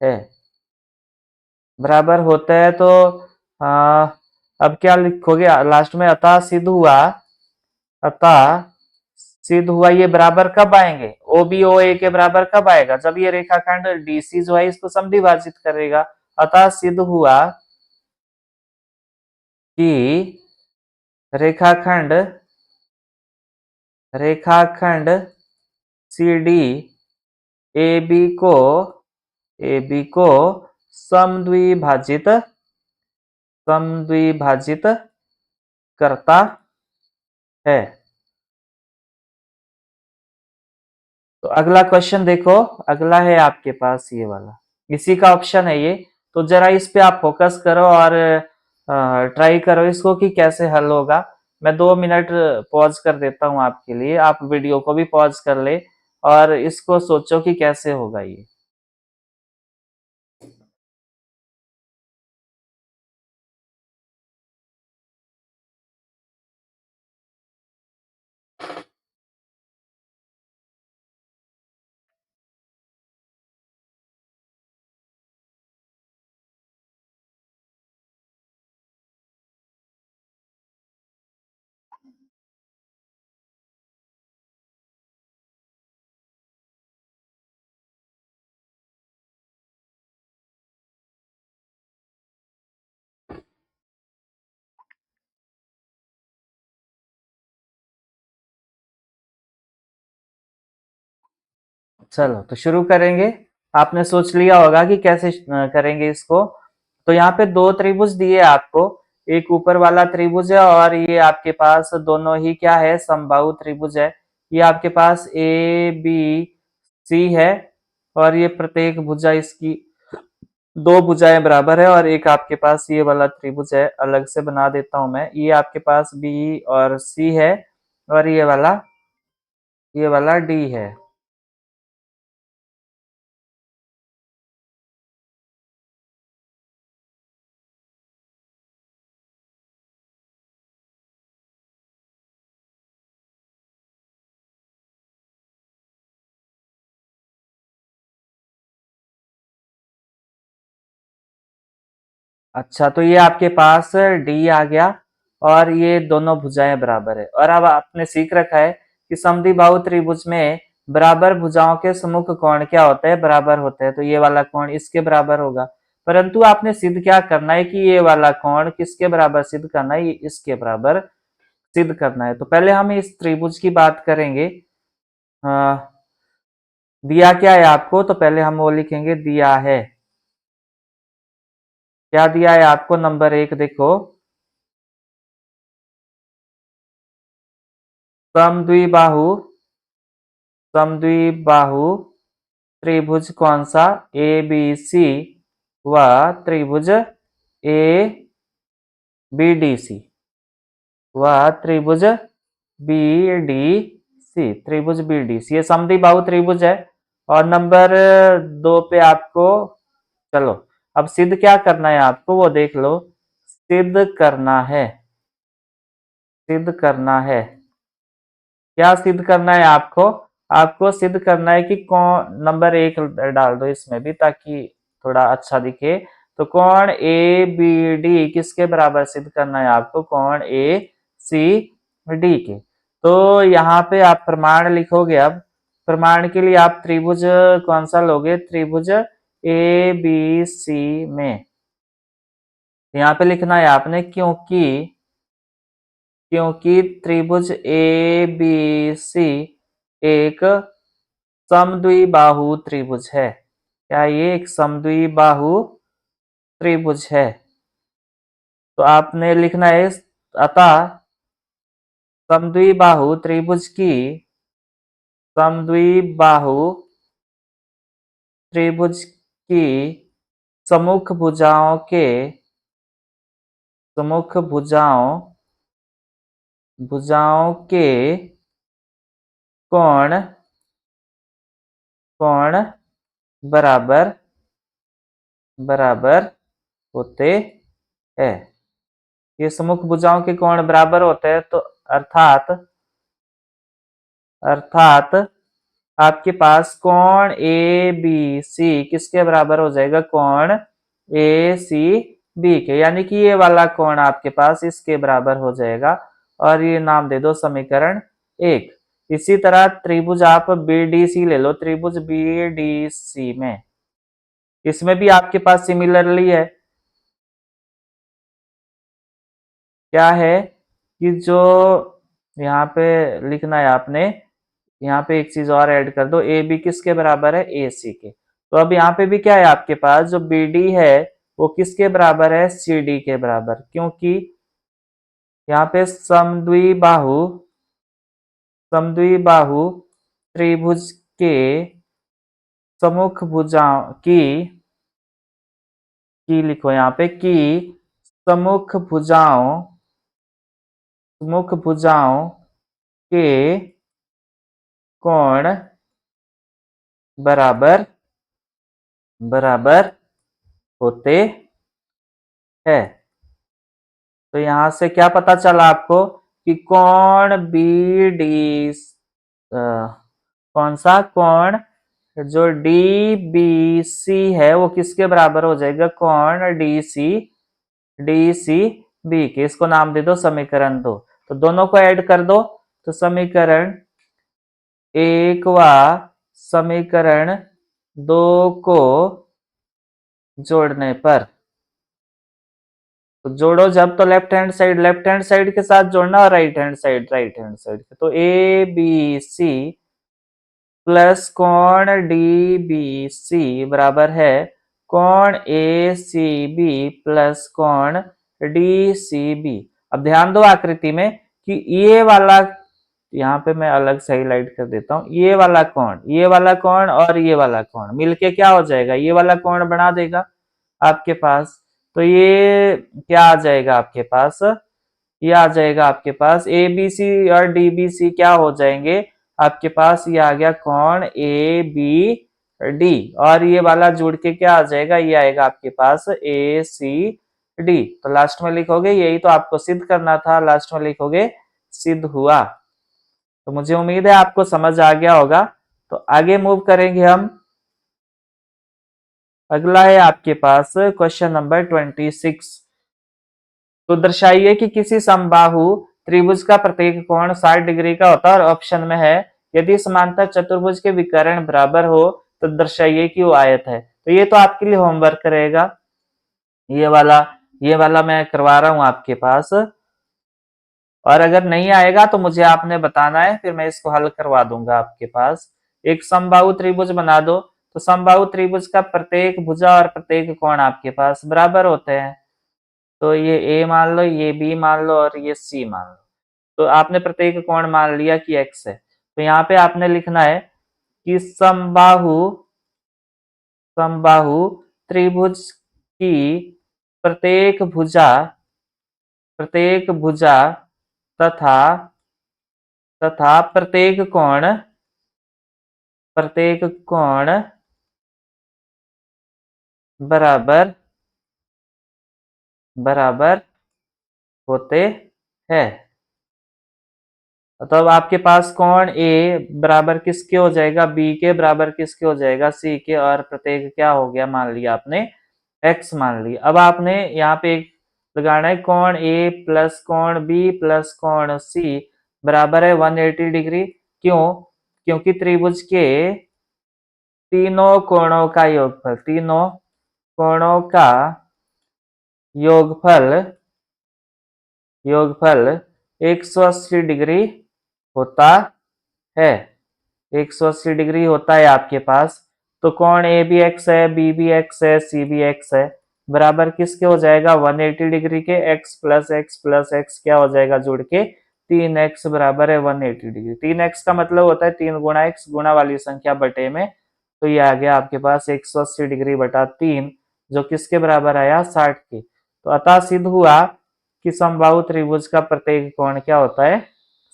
हैं, बराबर होते हैं। तो आ, अब क्या लिखोगे लास्ट में? अतः सिद्ध हुआ, अतः सिद्ध हुआ। ये बराबर कब आएंगे? ओ बी ओ ए के बराबर कब आएगा? जब ये रेखाखंड डीसी जो है इसको समद्विभाजित करेगा। अतः सिद्ध हुआ कि रेखाखंड सी डी ए बी को समद्विभाजित समद्विभाजित करता है। तो अगला क्वेश्चन देखो, अगला है आपके पास ये वाला, इसी का ऑप्शन है ये। तो जरा इस पे आप फोकस करो और ट्राई करो इसको कि कैसे हल होगा। मैं 2 मिनट पॉज कर देता हूँ आपके लिए, आप वीडियो को भी पॉज कर ले और इसको सोचो कि कैसे होगा ये। चलो तो शुरू करेंगे। आपने सोच लिया होगा कि कैसे करेंगे इसको। तो यहाँ पे 2 त्रिभुज दिए आपको, एक ऊपर वाला त्रिभुज है और ये आपके पास दोनों ही क्या है, समबाहु त्रिभुज है। ये आपके पास ए बी सी है और ये प्रत्येक भुजा इसकी 2 भुजाएं बराबर है। और एक आपके पास ये वाला त्रिभुज है, अलग से बना देता हूं मैं, ये आपके पास बी और सी है और ये वाला डी है। अच्छा, तो ये आपके पास डी आ गया और ये दोनों भुजाएं बराबर है। और अब आपने सीख रखा है कि समद्विबाहु त्रिभुज में बराबर भुजाओं के सम्मुख कोण क्या होता है, बराबर होते हैं। तो ये वाला कोण इसके बराबर होगा। परंतु आपने सिद्ध क्या करना है कि ये वाला कोण किसके बराबर सिद्ध करना है, ये इसके बराबर सिद्ध करना है। तो पहले हम इस त्रिभुज की बात करेंगे। दिया क्या है आपको, तो पहले हम वो लिखेंगे, दिया है क्या, दिया है आपको नंबर 1 देखो, समद्विबाहु समद्विबाहु त्रिभुज कौन सा, ए बी सी व त्रिभुज ए बी डी सी व त्रिभुज बी डी सी, त्रिभुज बी डी सी, ये समद्विबाहु त्रिभुज है। और नंबर 2 पे आपको, चलो अब सिद्ध क्या करना है आपको वो देख लो। सिद्ध करना है, सिद्ध करना है, क्या सिद्ध करना है आपको, आपको सिद्ध करना है कि कौन, नंबर 1 डाल दो इसमें भी ताकि थोड़ा अच्छा दिखे। तो कौन ए बी डी किसके बराबर सिद्ध करना है आपको, कौन ए सी डी के। तो यहाँ पे आप प्रमाण लिखोगे। अब प्रमाण के लिए आप त्रिभुज कौन सा लोगे, त्रिभुज ए बी सी में यहाँ पे लिखना है आपने, क्योंकि क्योंकि त्रिभुज ए बी सी एक समद्विबाहु त्रिभुज है। क्या ये एक समद्विबाहु त्रिभुज है। तो आपने लिखना है, अतः समद्विबाहु त्रिभुज की, समद्विबाहु त्रिभुज की सम्मुख भुजाओं के, सम्मुख भुजाओं के कोण कोण बराबर बराबर होते हैं। ये सम्मुख भुजाओं के कोण बराबर होते हैं, तो अर्थात अर्थात आपके पास कोण ए बी सी किसके बराबर हो जाएगा, कोण ए सी बी के, यानी कि ये वाला कोण आपके पास इसके बराबर हो जाएगा। और ये नाम दे दो समीकरण 1। इसी तरह त्रिभुज आप बी डी सी ले लो, त्रिभुज बी डी सी में, इसमें भी आपके पास सिमिलरली है। क्या है कि जो यहाँ पे लिखना है आपने, यहाँ पे एक चीज और ऐड कर दो, ए बी किसके बराबर है, ए सी के। तो अब यहाँ पे भी क्या है आपके पास, जो बी डी है वो किसके बराबर है, सी डी के बराबर, क्योंकि यहाँ पे समद्विबाहु त्रिभुज के सम्मुख भुजाओं की लिखो यहाँ पे, की सम्मुख भुजाओं के कोण बराबर बराबर होते हैं। तो यहां से क्या पता चला आपको कि कोण बी डी, कौन सा कोण, जो डी बी सी है वो किसके बराबर हो जाएगा, कोण डी सी बी के। इसको नाम दे दो समीकरण 2। तो दोनों को ऐड कर दो, तो समीकरण 1 व समीकरण 2 को जोड़ने पर, तो जोड़ो जब तो लेफ्ट हैंड साइड के साथ जोड़ना और राइट हैंड साइड के। तो ए बी सी प्लस कोण डी बी सी बराबर है कोण ए सी बी प्लस कोण डी सी बी। अब ध्यान दो आकृति में कि ये वाला, यहाँ पे मैं अलग से हाईलाइट कर देता हूं, ये वाला कोण और ये वाला कोण मिलके क्या हो जाएगा, ये वाला कोण बना देगा आपके पास। तो ये क्या आ जाएगा आपके पास, ये आ जाएगा आपके पास ए बी सी और डी बी सी क्या हो जाएंगे आपके पास, ये आ गया कोण ए बी डी, और ये वाला जुड़ के क्या आ जाएगा, ये आएगा आपके पास ए सी डी। तो लास्ट में लिखोगे, यही तो आपको सिद्ध करना था, लास्ट में लिखोगे सिद्ध हुआ। तो मुझे उम्मीद है आपको समझ आ गया होगा। तो आगे मूव करेंगे हम। अगला है आपके पास क्वेश्चन नंबर 26। तो दर्शाइए कि किसी समबाहु त्रिभुज का प्रत्येक कोण 60 डिग्री का होता है, और ऑप्शन में है यदि समांतर चतुर्भुज के विकर्ण बराबर हो तो दर्शाइए कि वो आयत है। तो ये तो आपके लिए होमवर्क रहेगा, ये वाला मैं करवा रहा हूं आपके पास, और अगर नहीं आएगा तो मुझे आपने बताना है, फिर मैं इसको हल करवा दूंगा आपके पास। एक समबाहु त्रिभुज बना दो, तो समबाहु त्रिभुज का प्रत्येक भुजा और प्रत्येक कोण आपके पास बराबर होते हैं। तो ये ए मान लो, ये बी मान लो और ये सी मान लो। तो आपने प्रत्येक कोण मान लिया कि एक्स है। तो यहाँ पे आपने लिखना है कि समबाहु त्रिभुज की प्रत्येक भुजा तथा प्रत्येक कोण बराबर बराबर होते हैं। तो अब आपके पास कोण ए बराबर किसके हो जाएगा, बी के बराबर किसके हो जाएगा, सी के, और प्रत्येक क्या हो गया, मान लिया आपने एक्स मान लिया। अब आपने यहाँ पे एक लगाना है, कोण ए प्लस कोण बी प्लस कोण सी बराबर है 180 डिग्री। क्यों, क्योंकि त्रिभुज के तीनों कोणों का योगफल 180 डिग्री होता है, 180 डिग्री होता है आपके पास। तो कोण ए बी एक्स है, बी बी एक्स है, सी बी एक्स है, बराबर किसके हो जाएगा, 180 डिग्री के। एक्स प्लस एक्स क्या हो जाएगा जुड़ के, 3x बराबर है 180 डिग्री। 3x का मतलब होता है 3 गुणा एक्स, गुणा वाली संख्या बटे में। तो ये आ गया आपके पास 180 डिग्री बटा 3, जो किसके बराबर आया, 60 के। तो अतः सिद्ध हुआ कि समबाहु त्रिभुज का प्रत्येक कोण क्या होता है,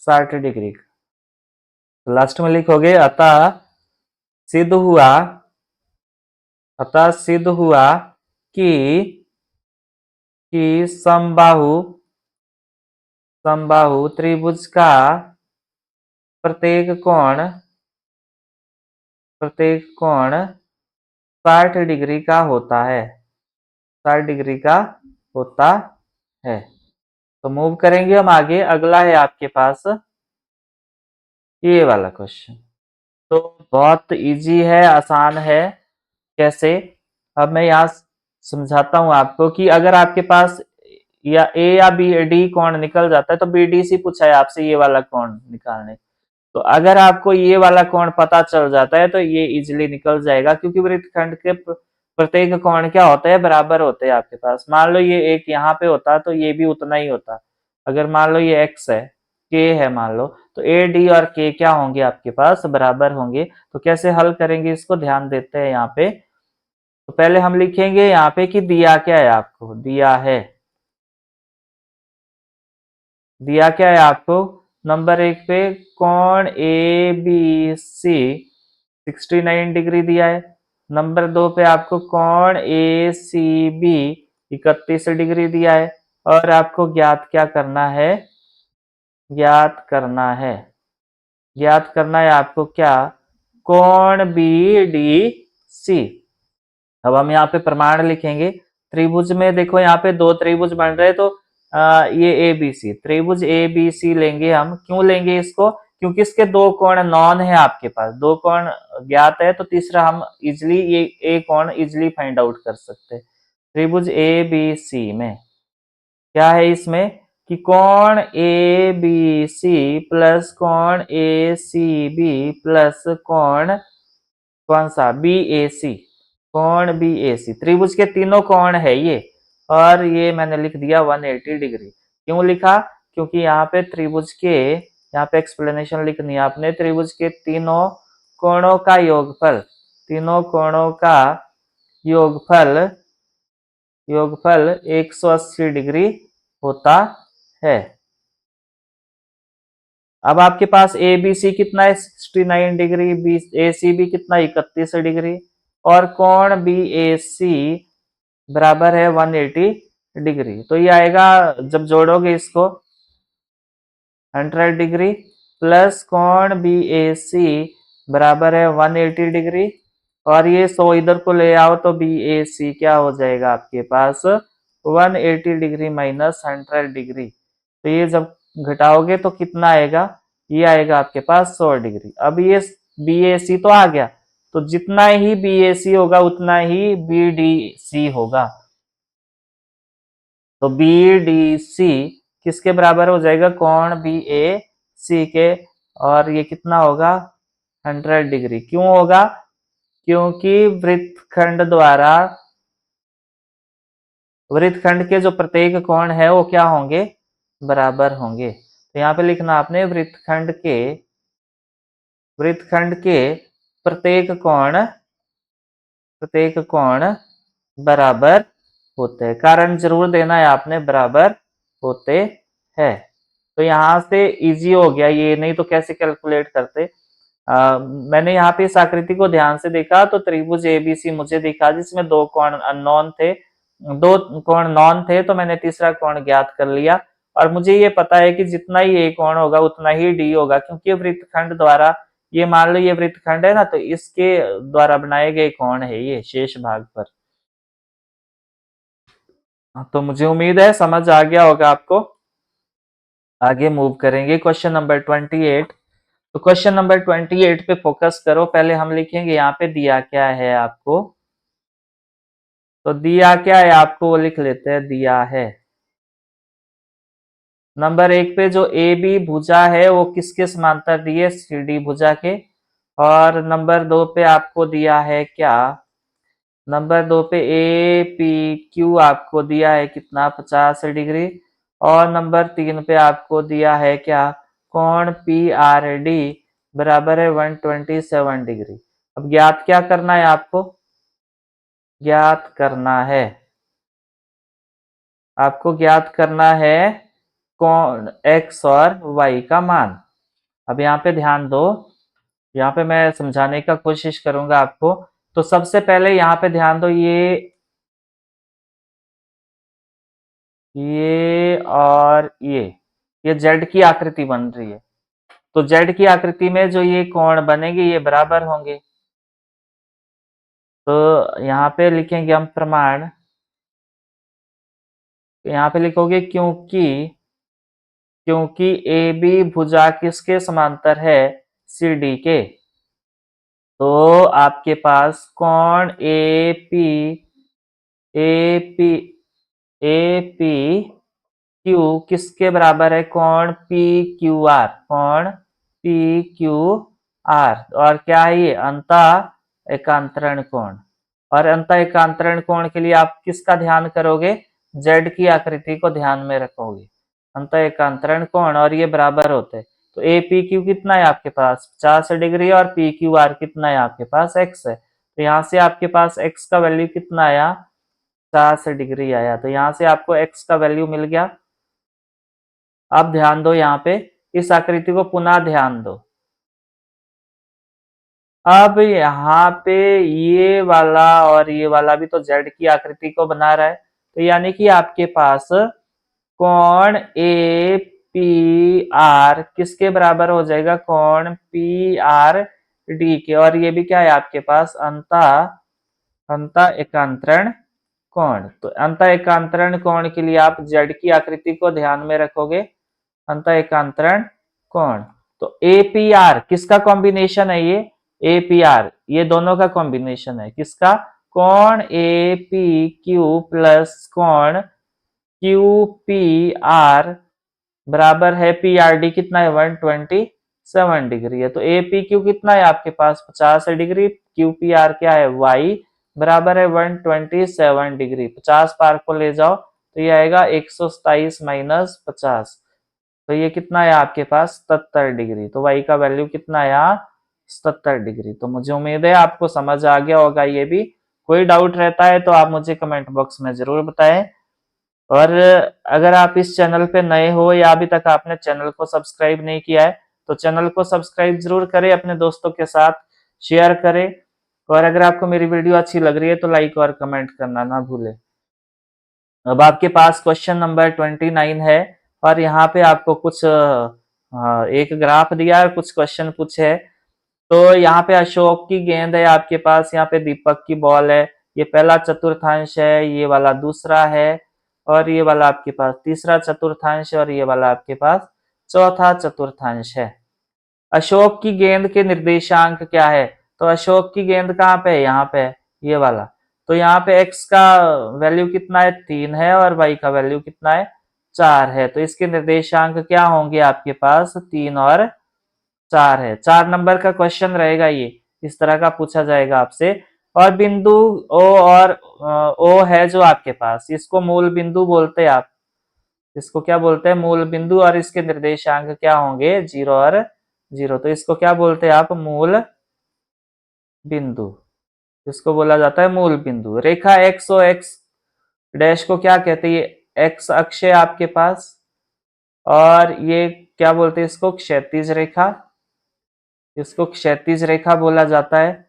60 डिग्री का। तो लास्ट में लिखोगे सिद्ध हुआ कि समबाहु त्रिभुज का प्रत्येक कोण 60 डिग्री का होता है, 60 डिग्री का होता है। तो मूव करेंगे हम आगे। अगला है आपके पास ये वाला क्वेश्चन। तो बहुत इजी है, आसान है। कैसे, अब मैं यहाँ समझाता हूं आपको कि अगर आपके पास या ए या बी डी कोण निकल जाता है, तो बी डी सी पूछा है आपसे ये वाला कोण निकालने। तो अगर आपको ये वाला कोण पता चल जाता है तो ये इजिली निकल जाएगा, क्योंकि वृत्तखंड के प्रत्येक कोण क्या होते हैं, बराबर होते हैं आपके पास। मान लो ये एक यहाँ पे होता तो ये भी उतना ही होता। अगर मान लो ये x है, k है मान लो, तो a d और k क्या होंगे आपके पास, बराबर होंगे। तो कैसे हल करेंगे इसको ध्यान देते हैं यहाँ पे। तो पहले हम लिखेंगे यहाँ पे कि दिया क्या है आपको, दिया क्या है आपको। नंबर 1 पे कोण ए बी सी 69 डिग्री दिया है। नंबर 2 पे आपको कोण ए सी बी 31 डिग्री दिया है। और आपको ज्ञात क्या करना है, ज्ञात करना है, ज्ञात करना है आपको क्या, कोण बी डी सी। अब हम यहाँ पे प्रमाण लिखेंगे। त्रिभुज में देखो यहाँ पे दो त्रिभुज बन रहे, तो ये ए बी सी, त्रिभुज ए बी सी लेंगे हम। क्यों लेंगे इसको, क्योंकि इसके दो कोण नॉन है आपके पास, दो कोण ज्ञात है, तो तीसरा हम इजिली ये ए कोण इजिली फाइंड आउट कर सकते हैं। त्रिभुज ए बी सी में क्या है, इसमें कि कोण ए बी सी प्लस कोण ए सी बी प्लस कोण कौन सा, बी ए सी, कोण बी ए सी। त्रिभुज के तीनों कोण है ये, और ये मैंने लिख दिया 180 डिग्री। क्यों लिखा, क्योंकि यहाँ पे त्रिभुज के, यहाँ पे एक्सप्लेनेशन लिखनी है आपने, त्रिभुज के तीनों कोणों का योगफल, तीनों कोणों का योगफल, योगफल 180 डिग्री होता है। अब आपके पास ए बी सी कितना है, 69 डिग्री, बी ए सी बी कितना, 31 डिग्री, और कोण बी ए सी बराबर है 180 डिग्री। तो ये आएगा, जब जोड़ोगे इसको, 100 डिग्री प्लस कोण बी ए सी बराबर है 180 डिग्री, और ये 100 इधर को ले आओ तो बी ए सी क्या हो जाएगा आपके पास, 180 डिग्री माइनस 100 डिग्री। तो ये जब घटाओगे तो कितना आएगा, ये आएगा आपके पास 100 डिग्री। अब ये बी ए सी तो आ गया, तो जितना ही बी ए सी होगा उतना ही बी डी सी होगा। तो बी डी सी किसके बराबर हो जाएगा, कोण बी ए सी के, और ये कितना होगा, 100 डिग्री। क्यों होगा, क्योंकि वृत्तखंड द्वारा, वृत्तखंड के जो प्रत्येक कोण है वो क्या होंगे, बराबर होंगे। तो यहाँ पे लिखना आपने वृत्तखंड के, वृत्तखंड के प्रत्येक कोण, प्रत्येक कोण बराबर होते हैं। कारण जरूर देना है आपने, बराबर होते हैं। तो यहाँ से इजी हो गया ये, नहीं तो कैसे कैलकुलेट करते। मैंने यहाँ पे इस आकृति को ध्यान से देखा तो त्रिभुज एबीसी मुझे दिखा जिसमें दो कोण अननोन थे, दो कोण नॉन थे, तो मैंने तीसरा कोण ज्ञात कर लिया। और मुझे ये पता है कि जितना ही ए कोण होगा उतना ही डी होगा, क्योंकि वृत्तखंड द्वारा, ये मान लो ये वृत्तखंड है ना, तो इसके द्वारा बनाए गए कोण है ये शेष भाग पर। तो मुझे उम्मीद है समझ आ गया होगा आपको। आगे मूव करेंगे क्वेश्चन नंबर 28। तो क्वेश्चन नंबर 28 पे फोकस करो। पहले हम लिखेंगे यहाँ पे दिया क्या है आपको। तो दिया क्या है आपको वो लिख लेते हैं, दिया है नंबर 1 पे जो ए बी भुजा है वो किसके समांतर दी है, सी डी भुजा के। और नंबर 2 पे आपको दिया है क्या, नंबर 2 पे ए पी क्यू आपको दिया है कितना, 50 डिग्री। और नंबर 3 पे आपको दिया है क्या, कोण पी आर डी बराबर है 127 डिग्री। अब ज्ञात क्या करना है आपको, ज्ञात करना है, आपको ज्ञात करना है कोण x और y का मान। अब यहाँ पे ध्यान दो, यहाँ पे मैं समझाने का कोशिश करूंगा आपको। तो सबसे पहले यहाँ पे ध्यान दो, ये और ये जेड की आकृति बन रही है। तो जेड की आकृति में जो ये कोण बनेंगे ये बराबर होंगे। तो यहाँ पे लिखेंगे हम प्रमाण, यहाँ पे लिखोगे क्योंकि, क्योंकि ए बी भुजा किसके समांतर है, सी डी के। तो आपके पास कोण A P A P Q किसके बराबर है, कोण पी क्यू आर, कोण पी क्यू आर। और क्या है ये? अंतः एकांतरण कोण। और अंतः एकांतरण कोण के लिए आप किसका ध्यान करोगे? जेड की आकृति को ध्यान में रखोगे। अंतः एकांतरण कोण और ये बराबर होते हैं। तो ए पी क्यू कितना है आपके पास? 50 डिग्री और पी क्यू आर कितना है आपके पास? एक्स है। तो यहाँ से आपके पास एक्स का वैल्यू कितना आया? 50 डिग्री आया। तो यहाँ से आपको एक्स का वैल्यू मिल गया। अब ध्यान दो यहाँ पे, इस आकृति को पुनः ध्यान दो। अब यहाँ पे ये वाला और ये वाला भी तो जेड की आकृति को बना रहा है। तो यानी कि आपके पास कोण ए पी आर किसके बराबर हो जाएगा? कोण पी आर डी के। और ये भी क्या है आपके पास? अंतः एकांतरण कोण। तो अंतः एकांतरण कोण के लिए आप जेड की आकृति को ध्यान में रखोगे। अंतः एकांतरण कोण। तो ए पी आर किसका कॉम्बिनेशन है? ये ए पी आर ये दोनों का कॉम्बिनेशन है। किसका? कोण ए पी क्यू प्लस कोण क्यू पी आर बराबर है पी आर डी कितना है? 127 डिग्री है। तो ए पी क्यू कितना है आपके पास? 50 डिग्री। क्यू पी आर क्या है? वाई बराबर है 127 डिग्री। 50 पार को ले जाओ तो ये आएगा 127 माइनस 50। तो ये कितना है आपके पास? 77 डिग्री। तो वाई का वैल्यू कितना आया? 77 डिग्री। तो मुझे उम्मीद है आपको समझ आ गया होगा ये भी। कोई डाउट रहता है तो आप मुझे कमेंट बॉक्स में जरूर बताएं। और अगर आप इस चैनल पे नए हो या अभी तक आपने चैनल को सब्सक्राइब नहीं किया है तो चैनल को सब्सक्राइब जरूर करें, अपने दोस्तों के साथ शेयर करें। और अगर आपको मेरी वीडियो अच्छी लग रही है तो लाइक और कमेंट करना ना भूलें। अब आपके पास क्वेश्चन नंबर 29 है और यहाँ पे आपको कुछ एक ग्राफ दिया है, कुछ क्वेश्चन पूछे है। तो यहाँ पे अशोक की गेंद है आपके पास, यहाँ पे दीपक की बॉल है। ये पहला चतुर्थांश है, ये वाला दूसरा है और ये वाला आपके पास तीसरा चतुर्थांश है और ये वाला आपके पास चौथा चतुर्थांश है। अशोक की गेंद के निर्देशांक क्या है? तो अशोक की गेंद कहाँ पे है? यहाँ पे है, ये वाला। तो यहाँ पे x का वैल्यू कितना है? 3 है और y का वैल्यू कितना है? 4 है। तो इसके निर्देशांक क्या होंगे आपके पास? 3 और 4 है। 4 नंबर का क्वेश्चन रहेगा ये, इस तरह का पूछा जाएगा आपसे। और बिंदु O और O है जो आपके पास, इसको मूल बिंदु बोलते हैं आप। इसको क्या बोलते हैं? मूल बिंदु। और इसके निर्देशांक क्या होंगे? 0 और 0। तो इसको क्या बोलते हैं आप? मूल बिंदु। इसको बोला जाता है मूल बिंदु। रेखा एक्स और एक्स डैश को क्या कहते हैं? एक्स अक्ष है आपके पास। और ये क्या बोलते हैं? इसको क्षैतिज रेखा। इसको क्षैतिज रेखा बोला जाता है।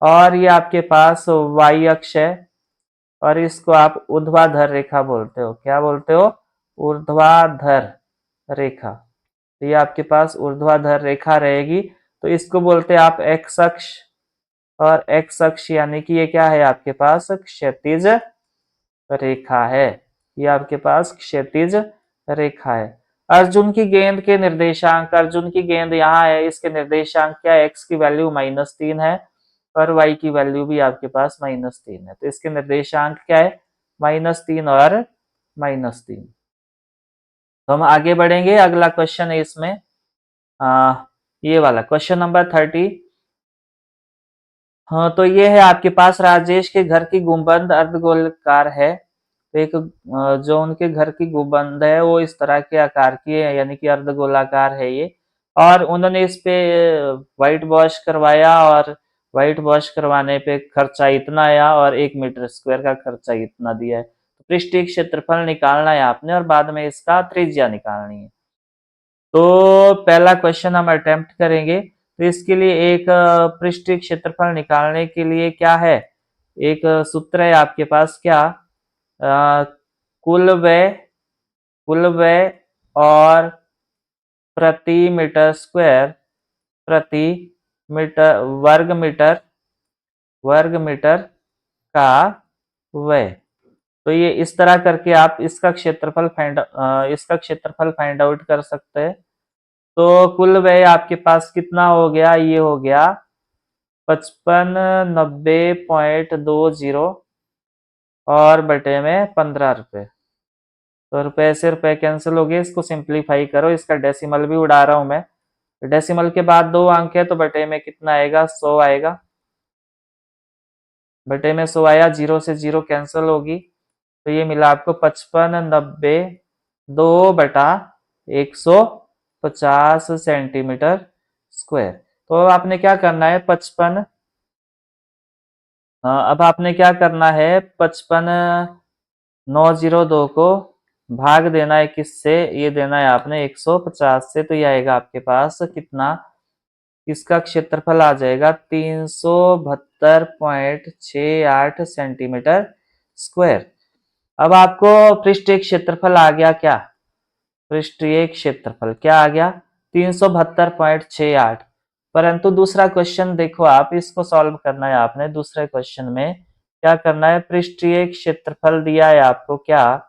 और ये आपके पास वाई अक्ष है और इसको आप ऊर्ध्वाधर रेखा बोलते हो। क्या बोलते हो? ऊर्ध्वाधर रेखा। तो ये आपके पास ऊर्ध्वाधर रेखा रहेगी। तो इसको बोलते हैं आप एक्स अक्ष। और एक्स अक्ष यानी कि ये क्या है आपके पास? क्षैतिज रेखा है। ये आपके पास क्षैतिज रेखा है। अर्जुन की गेंद के निर्देशांक, अर्जुन की गेंद यहाँ है, इसके निर्देशांक क्या है? एक्स की वैल्यू -3 है और वाई की वैल्यू भी आपके पास -3 है। तो इसके निर्देशांक क्या है? -3 और -3। तो हम आगे बढ़ेंगे। अगला क्वेश्चन है इसमें ये वाला क्वेश्चन नंबर 30। हाँ, तो ये है आपके पास राजेश के घर की गुंबद अर्धगोलाकार है। तो एक जो उनके घर की गुंबद है वो इस तरह के आकार की है, यानी कि अर्धगोलाकार है ये। और उन्होंने इस पे व्हाइट वॉश करवाया और व्हाइट वॉश करवाने पे खर्चा इतना आया और 1 मीटर स्क्वायर का खर्चा इतना दिया है। तो पृष्ठीय क्षेत्रफल निकालना है आपने और बाद में इसका त्रिज्या निकालनी है। तो पहला क्वेश्चन हम अटेम्प्ट करेंगे। तो इसके लिए एक पृष्ठीय क्षेत्रफल निकालने के लिए क्या है? एक सूत्र है आपके पास। क्या? कुल व्यय, कुल व्यय और प्रति मीटर स्क्वायर, प्रति मीटर वर्ग मीटर का व्यय। तो ये इस तरह करके आप इसका क्षेत्रफल फाइंड आउट कर सकते हैं। तो कुल व्यय आपके पास कितना हो गया? ये हो गया 5590.20 और बटे में 15 रुपए। तो रुपए से रुपए कैंसिल हो गए, इसको सिंप्लीफाई करो। इसका डेसिमल भी उड़ा रहा हूं मैं। डेसिमल के बाद 2 अंक है तो बटे में कितना आएगा, 100 आएगा। बटे में 100 आया, 0 से 0 कैंसिल होगी, तो ये मिला आपको 55, 90, 2/150 सेंटीमीटर स्क्वायर। तो आपने क्या करना है, 55, अब आपने क्या करना है, 55 902 को भाग देना है किससे, ये देना है आपने 150 से, तो ये आएगा आपके पास कितना, इसका क्षेत्रफल आ जाएगा 372.68 सेंटीमीटर स्क्वायर। अब आपको पृष्ठीय क्षेत्रफल आ गया क्या, पृष्ठीय क्षेत्रफल क्या आ गया, 372.68। परंतु दूसरा क्वेश्चन देखो, आप इसको सॉल्व करना है आपने, दूसरे क्वेश्चन में क्या करना है, पृष्ठीय क्षेत्रफल दिया है आपको क्या,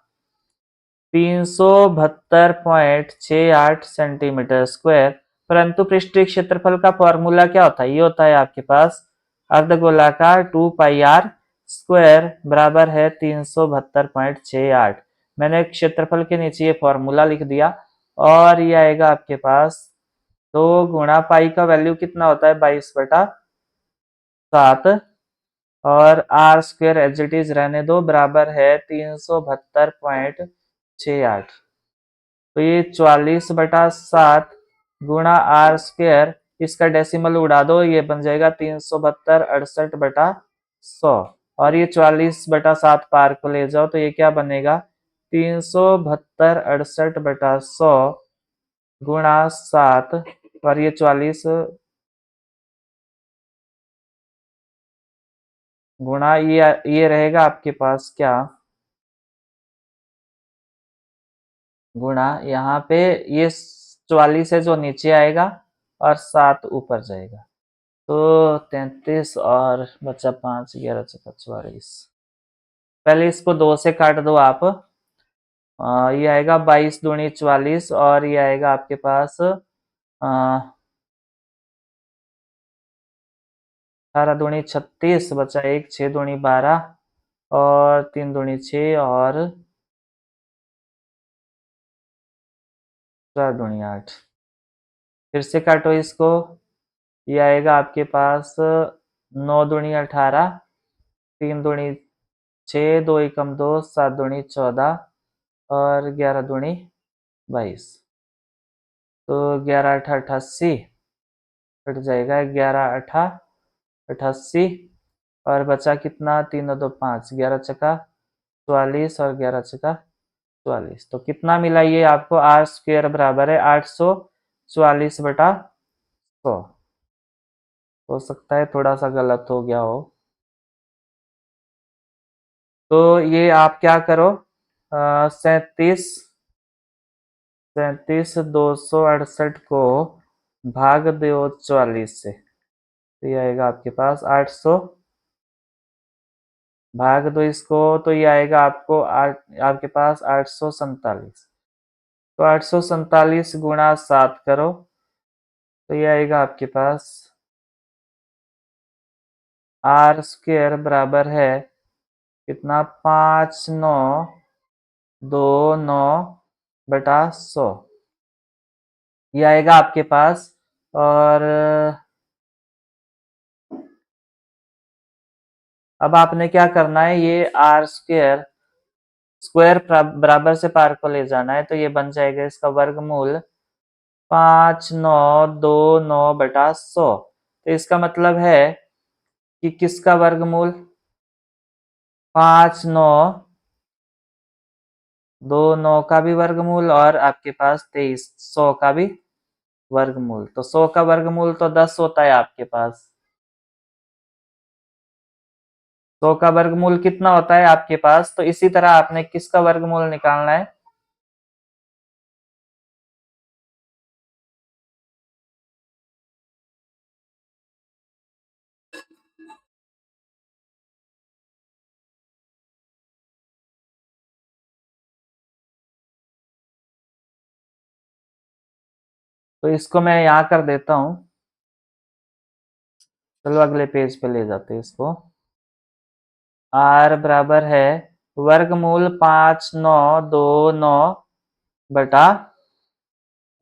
372.68 सेंटीमीटर स्क्वायर। परंतु पृष्ठीय क्षेत्रफल का फॉर्मूला क्या होता है, ये होता है आपके पास अर्धगोलाकार 2πr स्क्वायर बराबर है 372.68। मैंने क्षेत्रफल के नीचे ये फॉर्मूला लिख दिया, और ये आएगा आपके पास 2 गुणा पाई का वैल्यू कितना होता है, 22/7, और r square as it is रहने दो, बराबर है 372.68। तो ये 44/7 गुणा आर स्क्वायर, इसका डेसिमल उड़ा दो, ये बन जाएगा 372 68/100, और ये 44/7 पार को ले जाओ तो ये क्या बनेगा, 372 68/100 गुणा 7, और ये 44 गुणा ये रहेगा आपके पास क्या, गुणा यहाँ पे ये 44 है जो नीचे आएगा, और 7 ऊपर जाएगा, तो 33 और बचा 5, 11 चौका 44। पहले इसको 2 से काट दो आप, ये आएगा 22 दूनी 44, और ये आएगा आपके पास 18 दूनी 36, बचा 1, 6 दूनी 12, और 3 दूनी 6, और 4 दूनी 8। फिर से काटो इसको, ये आएगा आपके पास 9 दूनी 18, 3 दूनी 6, 2 एकम 2, 7 दूनी 14, और 11 दूनी 22। तो 11 8 88, कट जाएगा, 11 8 88, और बचा कितना, 3 2 5, 11 चका 44, और 11 चका 44। तो कितना मिला ये आपको, आर स्क्वायर बराबर है 844/100। हो सकता है थोड़ा सा गलत हो गया हो, तो ये आप क्या करो, 37 को भाग दो 44 से, तो ये आएगा आपके पास 800, भाग दो इसको, तो ये आएगा आपको आपके पास 847। तो 847 गुणा 7 करो, तो ये आएगा आपके पास आर स्क्वायर बराबर है कितना, 5929/100, ये आएगा आपके पास। और अब आपने क्या करना है, ये आर स्क्वायर स्क्वायर बराबर से पार को ले जाना है, तो ये बन जाएगा इसका वर्गमूल 5929/100। तो इसका मतलब है कि किसका वर्गमूल, 5929 का भी वर्गमूल, और आपके पास 2300 का भी वर्गमूल। तो 100 का वर्गमूल तो 10 होता है आपके पास, 100 का वर्गमूल कितना होता है आपके पास, तो इसी तरह आपने किसका वर्गमूल निकालना है, तो इसको मैं यहाँ कर देता हूँ। चलो अगले पेज पे ले जाते हैं इसको। आर बराबर है वर्गमूल 5929/100,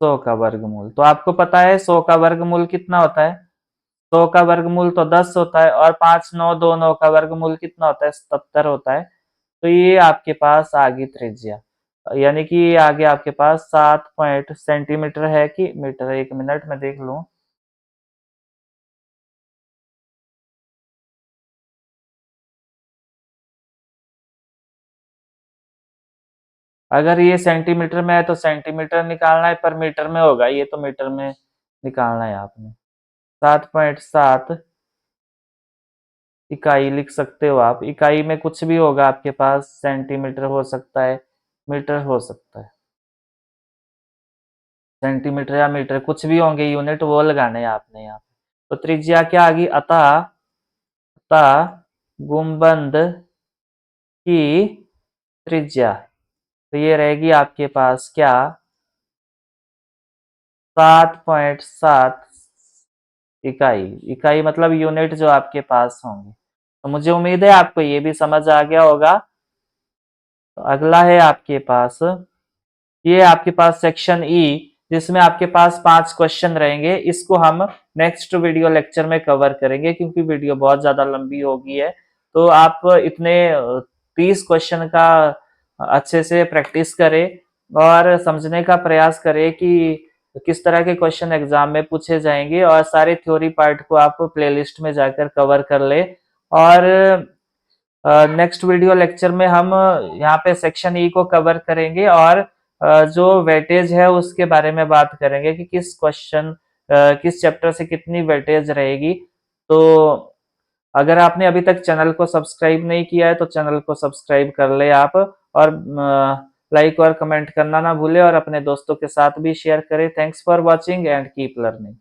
100 का वर्गमूल। तो आपको पता है 100 का वर्गमूल कितना होता है? 100 का वर्गमूल तो 10 होता है, और 5 9 2 9 का वर्गमूल कितना होता है? 77 होता है। तो ये आपके पास आ गई त्रिज्या, यानी कि ये आगे आपके पास 7 पॉइंट सेंटीमीटर है कि मीटर है? 1 मिनट में देख लूं। अगर ये सेंटीमीटर में है तो सेंटीमीटर निकालना है, पर मीटर में होगा ये तो मीटर में निकालना है आपने। 7.7 इकाई लिख सकते हो आप। इकाई में कुछ भी होगा आपके पास, सेंटीमीटर हो सकता है, मीटर हो सकता है। सेंटीमीटर या मीटर कुछ भी होंगे, यूनिट वो लगाने हैं आपने यहाँ पे। तो त्रिज्या क्या आ गई? अतः अतः गुंबद की त्रिज्या, तो ये रहेगी आपके पास क्या? 7.7 इकाई। इकाई मतलब यूनिट जो आपके पास होंगे। तो मुझे उम्मीद है आपको ये भी समझ आ गया होगा। तो अगला है आपके पास, ये आपके पास सेक्शन ई, जिसमें आपके पास 5 क्वेश्चन रहेंगे। इसको हम नेक्स्ट वीडियो लेक्चर में कवर करेंगे, क्योंकि वीडियो बहुत ज्यादा लंबी होगी है। तो आप इतने 30 क्वेश्चन का अच्छे से प्रैक्टिस करें और समझने का प्रयास करें कि किस तरह के क्वेश्चन एग्जाम में पूछे जाएंगे, और सारे थ्योरी पार्ट को आप प्लेलिस्ट में जाकर कवर कर ले। और नेक्स्ट वीडियो लेक्चर में हम यहाँ पे सेक्शन ई को कवर करेंगे, और जो वेटेज है उसके बारे में बात करेंगे कि किस क्वेश्चन किस चैप्टर से कितनी वेटेज रहेगी। तो अगर आपने अभी तक चैनल को सब्सक्राइब नहीं किया है तो चैनल को सब्सक्राइब कर ले आप, और लाइक और कमेंट करना ना भूले, और अपने दोस्तों के साथ भी शेयर करें। Thanks for watching and keep learning.